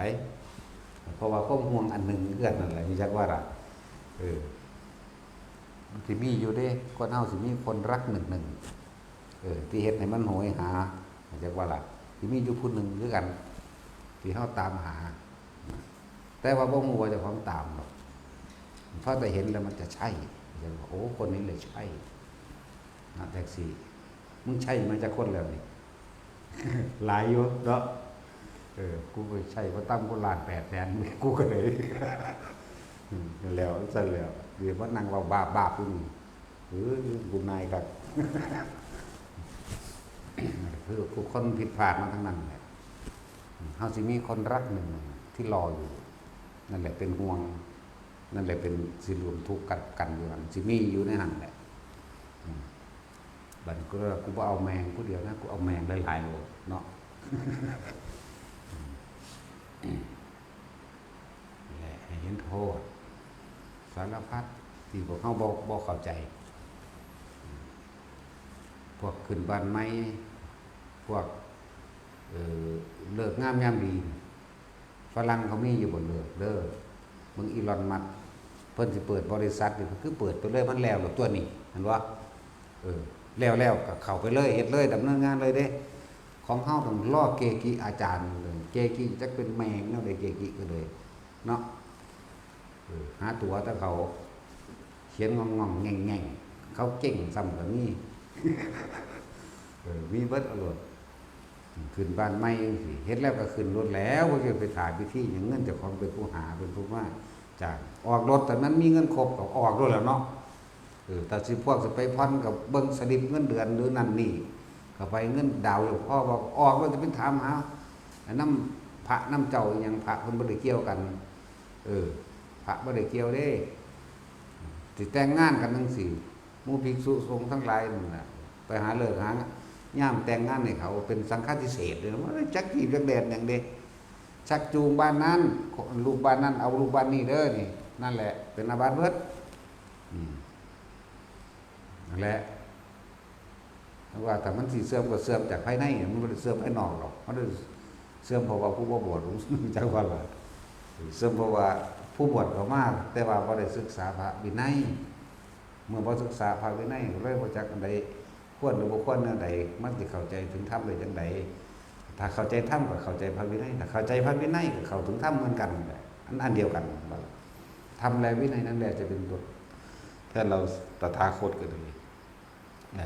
เพราะว่าความห่วงอันหนึ่งเกิดนั่นแหละนี่จักว่าล่ะมันสิมีอยู่เด้คนเฮาสิมีคนรักหนึ่งที่เฮ็ดให้มันโหยหาจักว่าล่ะสิมีอยู่ผู้หนึ่งคือกันที่เฮาตามหาแต่ว่าบ่ฮู้ว่าเจ้าของตามหรอกเพราะแต่เห็นแล้วมันจะใช่จะว่าโอ้คนนี้เลยใช่นะแท็กซี่มึงใช่มาจากคนแล้วนี่ หลายอยู่เนาะกูไปใช่เพราะตั้งกูล้าน800,000กูก็เลย แล้วซะแล้วเดี๋ยวว่านั่งเว้าบาปอยู่นี่กูนายครับ คือผู้คนผิดพลาดมาทั้งนั้นแหละ เขาสิมีคนรักหนึ่งที่รออยู่นั่นแหละเป็นห่วงนั่นแหละเป็นสิรวมทุกข์กันอยู่นั่นสิมีอยู่ในหันแหละบัดก็กูบ่เอาแมงผู้เดียวนะกูเอาแมงหลายๆโลเนาะแหละให้เห็นโทษสารพัดที่พวกเขาบ่เข้าใจพวกขึ้นบ้านไม้พวกเลิกงามยามดีฝรั่งเขามีอยู่บนเลิกเด้อมึงอีลอนมัสก์เพิ่นสิเปิดบริษัทนี่คือเปิดไปเลยมันแล้วหรอตัวนี้เห็นบ่แล้วก็เข้าไปเลยเฮ็ดเลยดำเนินงานเลยเด้ของเฮาต้องรอเกกิอาจารย์เลยเกกิจักเป็นแมงเนาะได้เกกิก็เลยเนาะหาตัวแต่เขาเขียนงองๆแง่งๆเขาเก่งซ้ำก็มีมีเบิดอรรถขึ้นบ้านใหม่สิเฮ็ดแล้วก็ขึ้นรถแล้วบ่สิไปถ่ายพิธีหยังเงินเจ้าของเป็นผู้หาเป็นผู้ว่าจ้างออกรถแต่นั้นมีเงินครบก็ออกรถแล้วเนาะแต่สิพวกสิไปผ่อนกับเบิ่งสลิปเงินเดือนหรือนั่นนี่ก็ไปเงินดาวอยู่พ่อบอกออกแล้วจะเป็นถามหาน้ำพระน้ำเจ้าอีหยังพระเพิ่นบ่ได้เกี่ยวกันพระบ่ได้เกี่ยวเด้สิแต่งงานกันจังซี่หมู่ภิกษุสงฆ์ทั้งหลายนั่นน่ะไปหาเลิกหาย่ามแต่งงานให้เขาเป็นสังฆาทิเศษเลยว่าจักจีบจักแดดอย่างเด้ชักจูงบ้านนั้นลูกบ้านนั้นเอาลูกบ้านนี้เด้อนี่นั่นแหละเป็นอาบัติเบิดนั่นแหละเพราะว่าแต่มันสิเสื่อมก็เสื่อมจากภายในมันบ่ได้เสื่อมภายนอกหรอกมันได้เสื่อมเพราะว่าผู้บ่บวชรู้จักว่าล่ะเสื่อมเพราะว่าผู้บวชก็มาแต่ว่าบ่ได้ศึกษาพระวินัยเมื่อบ่ศึกษาพระวินัยก็เลยบ่จักอันใดควรหรือบ่ควรแนวใดมันสิเข้าใจถึงธรรมได้จังไดถ้าเข้าใจธรรมก็เข้าใจพระวินัยถ้าเข้าใจพระวินัยก็เข้าถึงธรรมเหมือนกันอันเดียวกันธรรมและวินัยนั่นแหละจะเป็นตัวถ้าเราตถาคตก็เลย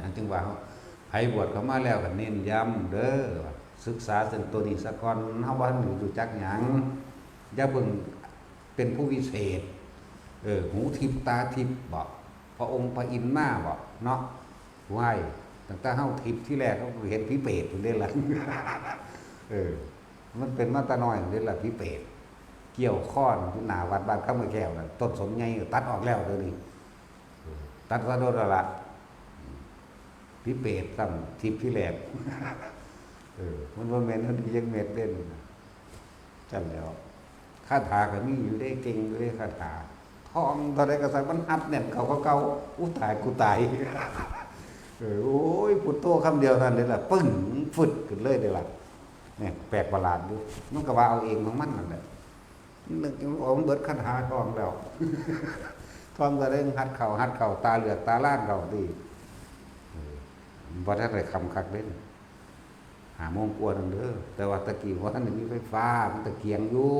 นั่นจึงว่าไผบวชเข้ามาแล้วก็เน้นย้ำเด้อศึกษาซึ่งตัวนี้ซะก่อนเฮาบ่ทันรู้จักหยังอย่าเพิ่งเป็นผู้วิเศษหูทิพตาทิพบ่พระองค์พระอินทร์มาบ่เนาะไหว้ตั้งแต่เฮาทิพที่แรกเขาเห็นผีเปรตอยู่เด้ล่ะมันเป็นมาตาน้อยเด้ล่ะผีเปรตเกี่ยวข้อนที่หน้าวัดบ้านข้ามแก้วน่ะต้นสนใหญ่ตัดออกแล้วเดี๋ยวนี้ตัดซะโดนแล้วล่ะผีเปรตซ้ำทิพที่แรกมันบ่แม่นมันยังเม็ดเด่นจังแล้วคาถาก็มีอยู่ได้เก่งอยู่ได้คาถาท่องเท่าใดก็สักมันอัดแน่นเก่าอู้ตายกูตายโอ้ยพุทโธคำเดียวนั่นเลยล่ะปึ้งฟึดขึ้นเลยเลยล่ะเนี่ยแปลกประหลาดดูมันก็ว่าเอาเองของมันนั่นแหละนึกว่ามันเบิดคาถาท่องแล้วท่องก็ได้หัดเข่าตาเหลือกตาล้านเข่าดีบ่ทันได้คำคักเล่นหาโมงกว่านั่นเด้อแต่ว่าตะกี้ว่าท่านมีไฟฟ้ามันตะเกียงอยู่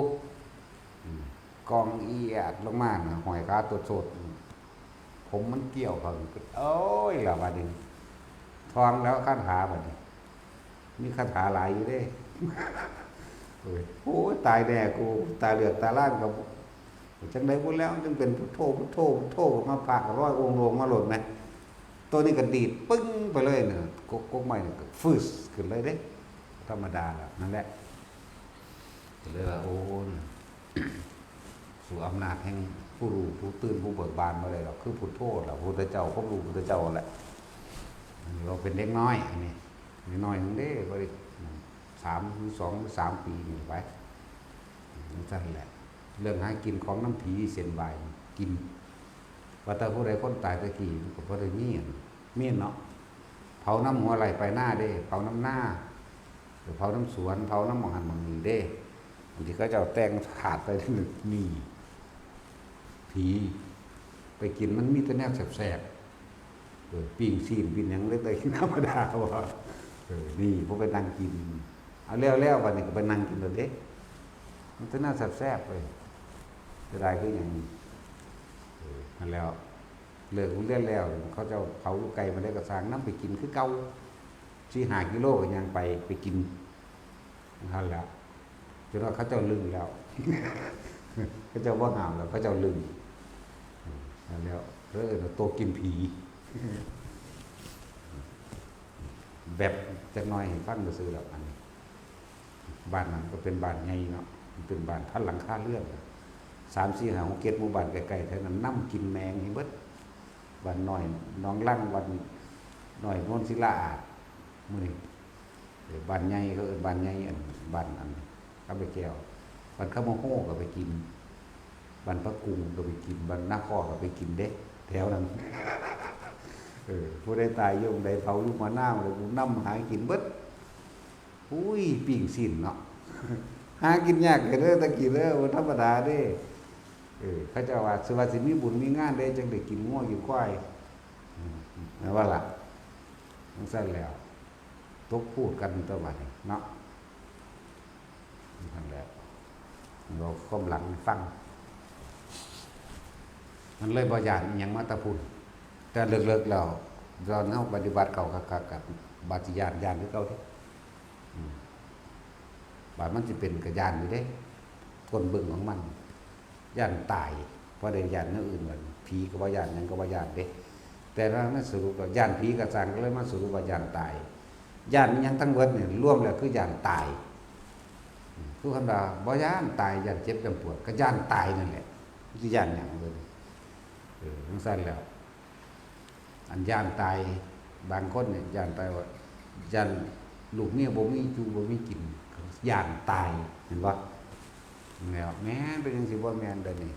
กองเอียดลงมาหอยกาตัวสดผมมันเกี่ยวเขาโอ้ยล่ะบัดนี้ทองแล้วคาถาบัดนี้มีคาถาหลายอยู่เด้โอ้ยตายแน่กูตายเหลือกตาล้านกับจังได๋พุ่นแล้วจึงเป็นพุทโธมาพากกับร้อยองค์รวมมาหล่นมั้ยตัวนี้ก็ดีดปึ้งไปเลยเนี่ยกใหม่ก็ฟึสขึ้นเลยเด้ธรรมดาแล้วนั่นแหละเลยว่าโอ้สู่อำนาจแห่งผู้รู้ผู้ตื่นผู้เบิกบานมาเลยหรอกคือพุทโธล่ะพระพุทธเจ้าพระรู้พุทธเจ้าแหละเราเป็นเด็กน้อยอันนี้น้อยนึงเด้บ่ได้3 หรือ 2 หรือ 3 ปีนี่ไปนั่นแหละเรื่องหากินของน้ำผีเส้นใบกินว่าแต่ผู้ใดคนตายตะกี้ก็บ่ได้มีเนาะเผาน้ำหัวไหลไปหน้าเด้เผาน้ำหน้าหรือเผาน้ำสวนเผาน้ำหมองหันหมองนี้เด้บางทีเขาจะเอาแต่งถาดไปนี่ผีไปกินมันมีแต่แนวแสบๆปิ้งซีนปิ้งหยังเล็กๆธรรมดาว่านี่พวกไปนั่งกินเอาแล้ววันนี้ก็ไปนั่งกินเลยเด้มันจะน่าแซ่บๆเลยจะได้คืออย่างนั่นแล้วเลิกเรียนแล้วเขาจะเผาลูกไก่มาได้กระซังน้ำไปกินคือเก่า4-5 กิโลก็ยังไปกินนั่นแหละจนว่าเขาเจ้าลึงแล้วเขาเจ้าว่าหามแล้วเขาเจ้าลึงนั่นแล้วโตกินผีแบบจักหน่อยเห็นฟังก็ซื้อแล้วอันนี้ บ้านนั้นก็เป็นบ้านใหญ่เนาะมันเป็นบ้านพันหลังคาเรือน3 4 5 6 7หมู่บ้านใกล้ๆแถวนั้นน้ำกินแมงให้เบิดบ้านน้อยน้องลั่งบ้านน้อยโนนศิลาอาดมื้อนี้บ้านใหญ่ก็เอิ้นบ้านใหญ่อันบ้านอันกำไปแก้วบ้านขะโมโหก็ไปกินบ้านพระกรุงก็ไปกินบ้านนาคอก็ไปกินเด้แถวนั้นผู้ใดตายโยงใดเผาลูกมะนาวเลยกูนำหากินเบิดอุ้ยปิ้งสิ้นเนาะหากินยากเด้อตะกี้เด้อบ่ธรรมดาเด้เขาเจ้าว่าสิว่าสิมีบุญมีงานได้จังได้กินงัวกินควายนั่นว่าล่ะจังซั่นแล้วตกพูดกันตัวบัดนี้เนาะนั่นแหละเราความหลังฟังมันเลยบ่ย่านอิหยังมาแตะพุ่นแต่เลิกๆแล้วเราเฮาปฏิบัติเก่าคักๆกับบาดสิย่านคือเก่าเด้บาดมันสิเป็นก็ย่านอยู่เด้คนเบิ่งของมันย่านตายเพราะได้ย่านแนวอื่นเหมือนผีก็บ่ย่านหยังก็บ่ย่านเด้แต่เราไม่สรุปว่าย่านผีก็สร้างก็เลยมาสรุปว่าย่านตายย่านอิหยังทั้งเบิดนี่รวมแล้วคือย่านตายคือคำว่าบ่ย่านตายย่านเจ็บย่านปวดก็ย่านตายนั่นแหละสิย่านหยังเบิ่งจังซั่นแล้วอันย่านตายบางคนเนี่ยย่านตายว่าย่านลูกเมียบ่มีอยู่บ่มีกินย่านตายเห็นบ่แล้วแม่นเป็นจังซี่บ่แม่นเด้อนี่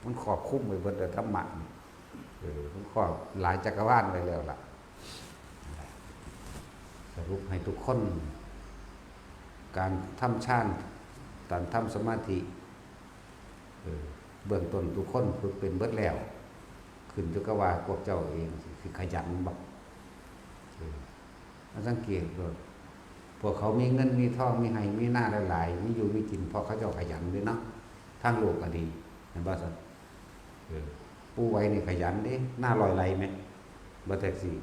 มันครอบคลุมไว้เบิดธรรมะมันครอบหลายจักรวาลไปแล้วล่ะสรุปให้ทุกคนการทำฌานการทำสมาธิเบื้องต้นทุกคนฝึกเป็นเบิดแล้วขึ้นอยู่กับว่าพวกเจ้าเองสิขยันบ่สังเกตดูพวกเขามีเงินมีทองมีให้มีหน้าหลายๆมีอยู่มีกินเพราะเขาเจ้าขยันด้วยเนาะทางโลกก็ดีเห็นบ่ซั่นปู่ไว้นี่ขยันเด้หน้าลอยไหลแม่บ่แท็กซี่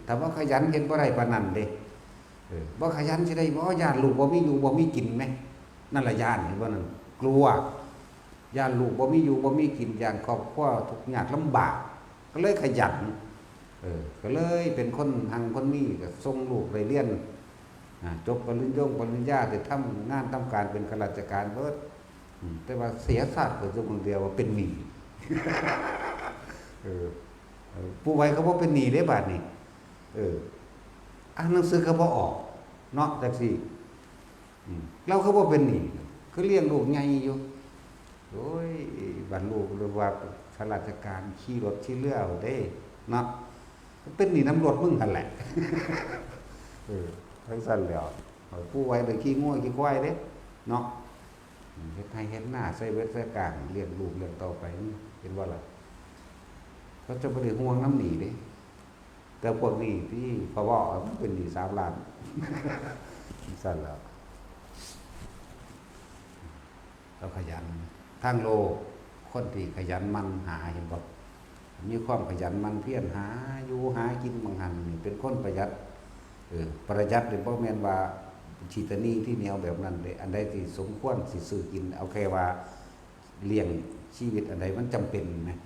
ถ้าบ่ขยันเฮ็ดบ่ได้ปานนั้นเด้บ่ขยันสิได้บ่ญาติลูกบ่มีอยู่บ่มีกินแม่นั่นล่ะญาติเห็นบ่นั่นกลัวญาติลูกบ่มีอยู่บ่มีกินญาติครอบครัวทุกข์ยากลำบากก็เลยขยันก็เลยเป็นคนหังคนนี้ก็ส่งลูกไปเรียนจบปริญญาได้ทำงานทำการเป็นข้าราชการเบิดแต่ว่าเสียชาติก็อยู่คนเดียวว่าเป็นหนี้ผู้ไว้เขาบ่เป็นหนี้ได้บาดนี้อ่านหนังสือก็บ่ออกเนาะจังซี่เราก็บ่เป็นหนี้คือเลี้ยงลูกใหญ่อยู่โอ้ยบัดลูกหรือว่าข้าราชการขี่รถขี่เรือเด้เนาะเป็นหนี้น้ำรถมึงหั่นแหละทั้งสั้นแล้วผู้ไว้เลยขี้ง่วยขี้ควายเด้เนาะเฮ็ดให้เฮ็ดหน้าใส่เวทใส่กลางเลี้ยงลูกเลี้ยงต่อไปนี่เป็นว่าล่ะเขาจะบ่ได้ห่วงน้ำหนีเด้แต่พวกนี้ที่พอบอกมันเป็นหนี้3 ล้านสั้นแล้วเราขยันทางโลกคนที่ขยันมันหาเห็นบ่มีความขยันมันเพียรหาอยู่หากินบางหันนี่เป็นคนประหยัดประหยัดนี่บ่แม่นว่าชีตนีที่แนวแบบนั้นเด้อันใดที่สมควรสิซื้อกินเอาแค่ว่าเลี้ยงชีวิตอันใดมันจำเป็นนะ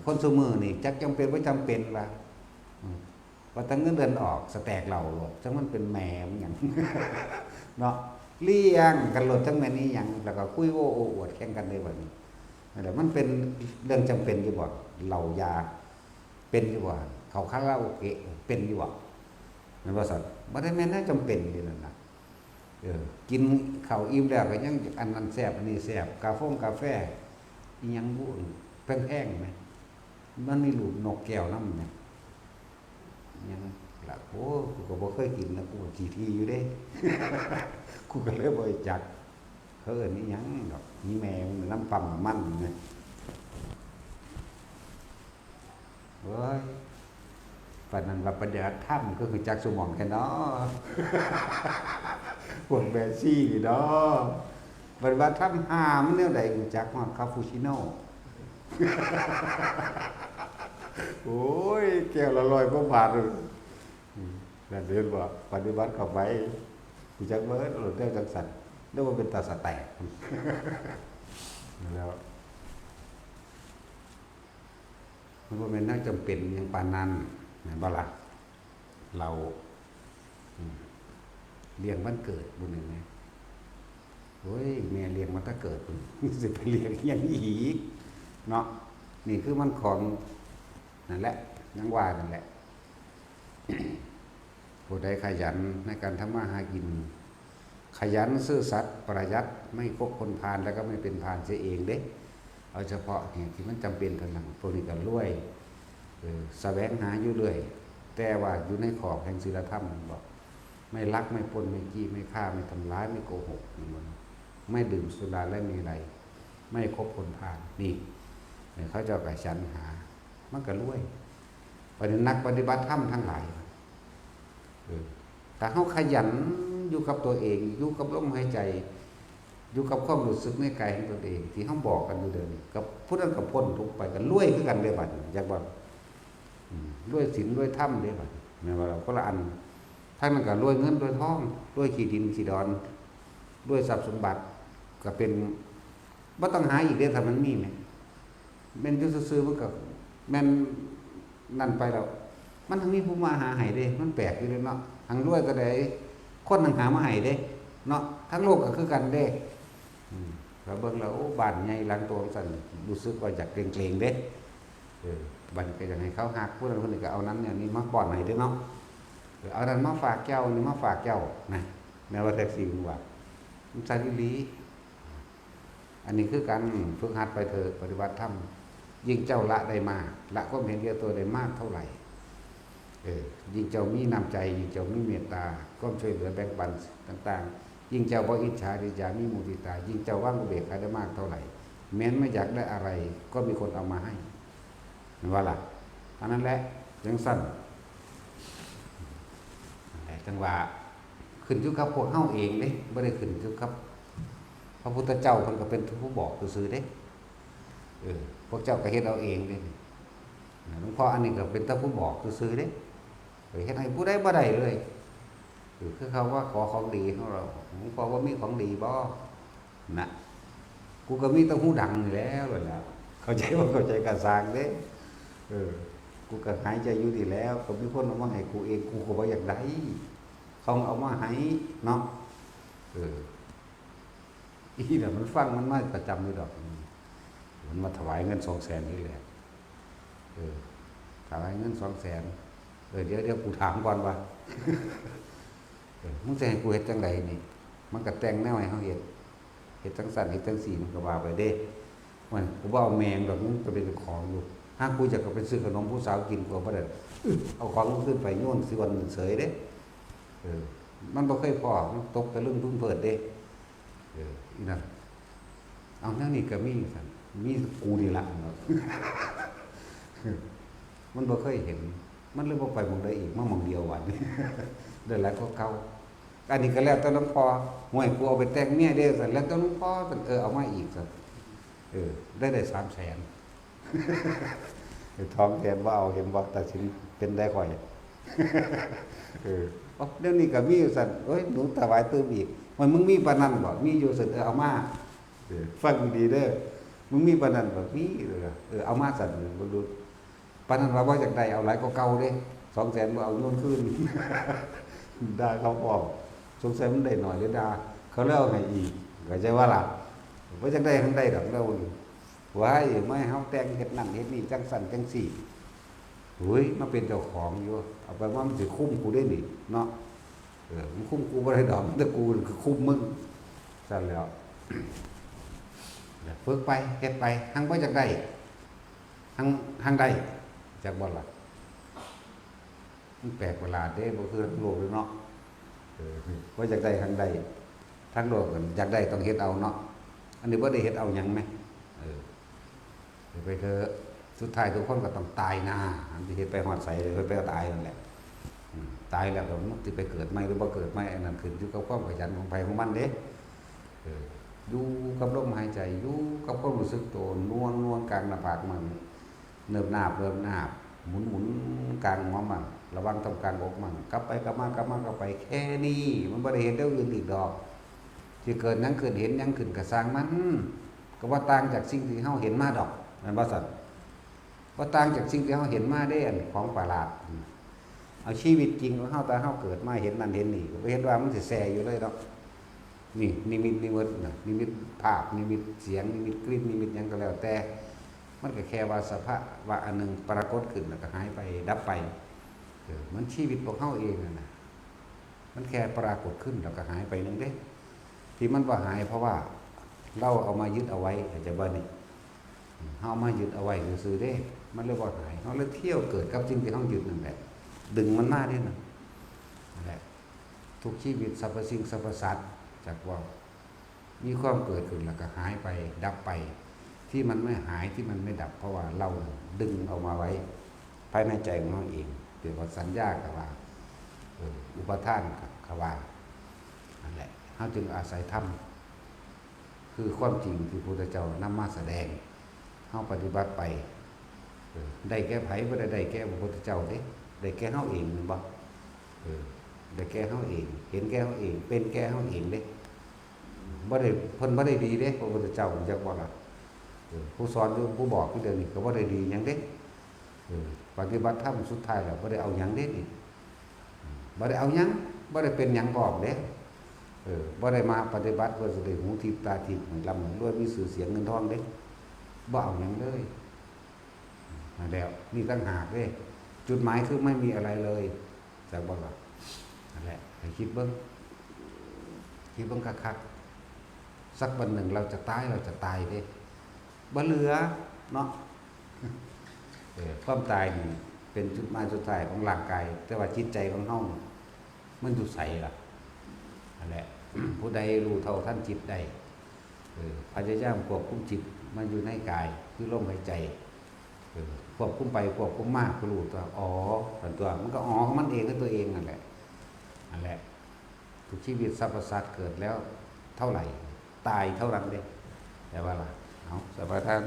คนซุมื้อนี่จักจำเป็นบ่จำเป็นว่าตั้งเงินเดือนออกสแต็กเหล้าโลดจังมันเป็นแหมมันหยัง เนาะเลี้ยงกันโลดจังแม่นอีหยังแล้วก็คุยโอ้อวดแข่งกันได้บัดนี้นั่นแหละมันเป็นเรื่องจำเป็นอยู่บ่เหล้ายาเป็นอยู่บ่เขาคาราโอเกะเป็นอยู่บ่แม่นบ่ซั่นบ่ได้แม่นจำเป็นอยู่นั่นน่ะกินข้าวอิ่มแล้วก็ยังอันนั้นแซ่บอันนี้แซ่บกาแฟอีหยังบ่แพงๆแม่มันมีลูกนกแก้วนำแม่ยังล่ะโอ้กูก็บ่เคยกินนะกูก็ขี้ที่อยู่เด้ กูก็เลยบ่จักเขาเอิ้นอีหยังดอกมีแมวน้ำปั๊มมันนี่เว้ยปานนั้นว่าปฏิบัติธรรมก็คือจักสมองแค่เนาะ พวกแบซี่นี่เนาะปฏิบัติธรรมหามันแนวใดรู้จักฮอดคาปูชิโน่ โอ้ยแก้วละ100 กว่าบาทนั่นเรียนว่าปฏิบัติเข้าไปกูจักเบิดหลุดได้จังสั่นแล้วว่าเป็นตาสแตกแล้วมันบ่แม่นน่าจำเป็นอย่างปานนั้นแม่นบ่ล่ะเรา เลี้ยงมันเกิดบุญหนึ่งไงโอ้ยแม่เลี้ยงมันถ้าเกิดบุญสิไปเลี้ยงยังอีกเนาะนี่คือมันของนั่นแหละยังว่านั่นแหละผู้ใดขยันในการทำมาหากินขยันซื่อสัตย์ประหยัดไม่คบคนพาลแล้วก็ไม่เป็นพาลเสียเองเด้เอาเฉพาะเหตุที่มันจำเป็นเท่านั้นพวกนี้ก็รวยแสวงหาอยู่เรื่อยแต่ว่าอยู่ในขอบแห่งศีลธรรมบอกไม่ลักไม่ปล้นไม่จี้ไม่ฆ่าไม่ทำร้ายไม่โกหกไม่ดื่มสุราและมีอะไรไม่คบคนพาลนี่เขาเจ้าก็ฉันหามันก็รวยประเด็นนักปฏิบัติธรรมทั้งหลายแต่เขาขยันอยู่กับตัวเองอยู่กับลมหายใจอยู่กับความรู้สึกในกายของตัวเองที่เขาบอกกันอยู่เดิมกับผู้นั้นกับพ้นทุกไปกันรวยคือกันเลยบัดอยากบอกรวยศีลรวยธรรมเลยบัดเนี่ยว่าเราก็ละอันทั้งนั้นก็รวยเงินรวยทองรวยขี้ดินขี้ดอนรวยทรัพย์สมบัติก็เป็นบ่ต้องหาอีกเด้ถ้ามันมีไหมแม่นอยู่ซื่อๆมันก็แม่นนั่นไปแล้วมันทั้งมีผู้มาหาให้เด้มันแปลกอยู่เลยเนาะทั้งรวยก็ได้คนทั้งหามาให้เด้เนาะทั้งโลกก็คือกันเด้เราเบิ่งแล้วโอ้บ้านใหญ่หลังโตสั่นรู้สึกว่าอยากเกรงๆเด้บ้านก็อยากให้เขาหักผู้นั้นคนนี้ก็เอานั้นเนี่ยนี่มาป้อนให้เด้เนาะเอานั้นมาฝากเจ้านี่มาฝากเจ้านะแม้ว่าแท็กซี่ว่ามันใจดีอันนี้คือการฝึกหัดไปเถอะปฏิบัติธรรมยิ่งเจ้าละได้มากละก็เห็นแก่ตัวได้มากเท่าไหร่ยิ่งเจ้ามีน้ำใจยิ่งเจ้ามีเมตตาก็ช่วยเหลือแบ่งปันต่างๆยิ่งเจ้าบ่อิจฉาริษยามีมุทิตายิ่งเจ้าว่างอุเบกขาได้มากเท่าไหร่แม้นไม่อยากได้อะไรก็มีคนเอามาให้นั่นว่าล่ะอันนั้นแหละยังสั้นแต่จังหวะขึ้นอยู่กับพวกเฮาเองเด้บ่ได้ขึ้นอยู่กับพระพุทธเจ้าเพิ่นก็เป็นผู้บอกซื่อๆเด้พวกเจ้าก็เฮ็ดเอาเองเด้หลวงพ่ออันนี้ก็เป็นแต่ผู้บอกซื่อๆเด้เฮ็ดให้ผู้ใดบ่ได้เลยคือเขาว่าขอของดีของเราหลวงพ่อว่ามีของดีบ่นะกูก็มีแต่หูดังอยู่แล้วนั่นแหละเข้าใจบ่เข้าใจก็สร้างเด้กูก็หายใจอยู่ดีแล้วก็มีคนเอามาให้กูเองกูก็บ่อยากได้เขาเอามาให้เนาะอีน่ะมันฟังมันมาประจำอยู่ดอกมันมาถวายเงิน 200,000 นี่แหละถวายเงิน 200,000เดี๋ยวกูถามก่อนว่ามึงจะให้กูเฮ็ดจังไดนี่มันก็แต่งแนวให้เฮาเฮ็ดจังสั่นเฮ็ดจังซี่มันก็ว่าไปเด้มันกูบ่เอาแมงดอกมึงก็เป็นของอยู่หากกูจะก็ไปซื้อขนมผู้สาวกินกูบ่ได้เอาของขึ้นไปโยนสิวันเสยเด้มันบ่เคยพอมันตกตะลึงพึ่งเพิดเด้อีนั่นเอาแนวนี้ก็มีซั่นมีกูนี่ล่ะมันบ่เคยเห็นมันเลยบ่ไปหม้องใดอีกมาหม้องเดียววันนี้ได้หลายก็เก่าอันนี้ก็แล้วแต่หลวงพ่อห่วยกูเอาไปแต่งเมียเด้ซั่นแล้วแต่หลวงพ่อซั่นเอามาอีกซั่นได้300,000ทองแทนบ่เอาเห็นบ่ตัดสินเป็นได้ข่อยเดี๋ยวนี้ก็มีอยู่ซั่นเอ้ยหนูถวายเติมอีกมันมึงมีปานนั้นบ่มีอยู่ซั่นเอามาฟังดีเด้อมึงมีปานนั้นบ่มีเอามาซั่นบ่รู้ปานนั้นว่าบ่อยากได้เอาหลายกว่าเก่าเด้ 200,000บ่เอาโยนคืนด่าเขาออกสงสัยมันได้หน่อยหรือด่าเขาเล่าให้อีกก็ใจว่าล่ะบ่จักได้ทั้งได้ดอกแล้วว้ายไม่เฮาแต่งเฮ็ดนั่นเฮ็ดนี่จังสั่นจังซี่โอ้ยมาเป็นเจ้าของอยู่เอาไปว่ามันสิคุ้มกูได้นี่เนาะมันคุ้มกูบ่ได้ดอกแต่กูคือคุ้มมึงซั่นแล้วฝึกไปเฮ็ดไปหังบ่จักได้หังได้จักบ่ล่ะมันแปลกประหลาดเด้บ่คือทั้งโลกเลยเนาะบ่จักได้หังได้ทั้งโลกอยากได้ต้องเฮ็ดเอาเนาะอันนี้บ่ได้เฮ็ดเอาหยังแม่ไปเถอะสุดท้ายทุกคนก็ต้องตายนะอันที่เฮ็ดไปฮอดไสไปตายนั่นแหละตายแล้วก็มันสิไปเกิดใหม่หรือบ่เกิดใหม่อันนั้นขึ้นอยู่กับความขยันของไผของมันเด้อยู่กับลมหายใจอยู่กับความรู้สึกตัวนวลกลางหน้าผากมันเนิบนาบหมุนกลางหัวมันระวังตรงกลางอกมันกลับไปกลับมากลับไปแค่นี้มันบ่ได้เห็นเรื่องอื่นอีกดอกที่เกิดนั้นเกิดเห็นยังขึ้นก็สร้างมันก็ว่าต่างจากสิ่งที่เฮาเห็นมาดอกนั่นว่าซั่นว่าต่างจากสิ่งที่เฮาเห็นมาได้อันของประหลาด เอาชีวิตจริงของเฮาตาเฮาเกิดมาเห็นนั่นเห็นนี่ก็เห็นว่ามันสิแซ่อยู่เลยดอกนี่นิมิตนิมิตน่ะนิมิตภาพนิมิตเสียงนิมิตกลิ่นนิมิตหยังก็แล้วแต่มันก็แค่ว่าสภาวะอันหนึงปรากฏขึ้นแล้วก็หายไปดับไปมันชีวิตของเฮาเองน่ะมันแค่ปรากฏขึ้นแล้วก็หายไปนึงเด้ที่มันบ่หายเพราะว่าเราเอามายึดเอาไว้เข้าใจบ่นี่เฮามายึดเอาไว้ซื่อๆเด้มันเลยบ่หายเฮาเลยเที่ยวเกิดกับสิ่งที่เฮายึดนั่นแหละดึงมันมาเด้นั่นแหละทุกชีวิตสรรพสิ่งสรรพสัตว์จากว่ามีความเกิดขึ้นแล้วก็หายไปดับไปที่มันไม่หายที่มันไม่ดับเพราะว่าเราดึงเอามาไว้ภายในใจของเราเองเรียกว่าสัญญากับว่าอุปทานกับว่านั่นแหละเราจึงอาศัยธรรมคือความจริงที่พระพุทธเจ้านำมาแสดงเราปฏิบัติไปได้แก้ไผบ่ได้แก้พระพุทธเจ้าเด้ได้แก้เฮาเองแม่นบ่ได้แก้เฮาเองเห็นแก้เฮาเองเป็นแก้เฮาเองเด้บ่ได้เพิ่นบ่ได้ดีเด้พระพุทธเจ้าจักว่าล่ะผู้สอนอยู่ผู้บอกอยู่เดี๋ยวนี้ก็บ่ได้ดีหยังเด้ปฏิบัติธรรมสุดท้ายแล้วบ่ได้เอาหยังเด้นี่บ่ได้เอาหยังบ่ได้เป็นหยังบอกเด้บ่ได้มาปฏิบัติเพื่อสิได้หูทิพย์ตาทิพย์ร่ำรวยมีชื่อเสียงเงินทองเด้บ่เอาหยังเลยนั่นแล้วนี่ต่างหากเด้จุดหมายคือไม่มีอะไรเลยจักบ่ล่ะนั่นแหละให้คิดเบิ่งคักๆสักวันหนึ่งเราจะตายเด้บ่เหลือเนาะความตายนี่เป็นจุดหมายสุดท้ายของร่างกายแต่ว่าจิตใจของเฮามันอยู่ไสล่ะนั่นแหละ ผู้ใดรู้เท่าทันจิตได้พยายามควบคุมจิตมันอยู่ในกายคือลมหายใจควบคุมไปควบคุมมาก็รู้ตัวอ๋อตัวมันก็อ๋อของมันเองด้วยตัวเองนั่นแหละทุกชีวิตสรรพสัตว์เกิดแล้วเท่าไหร่ตายเท่านั้นเด้แต่ว่าล่ะเอาสัพพะทาน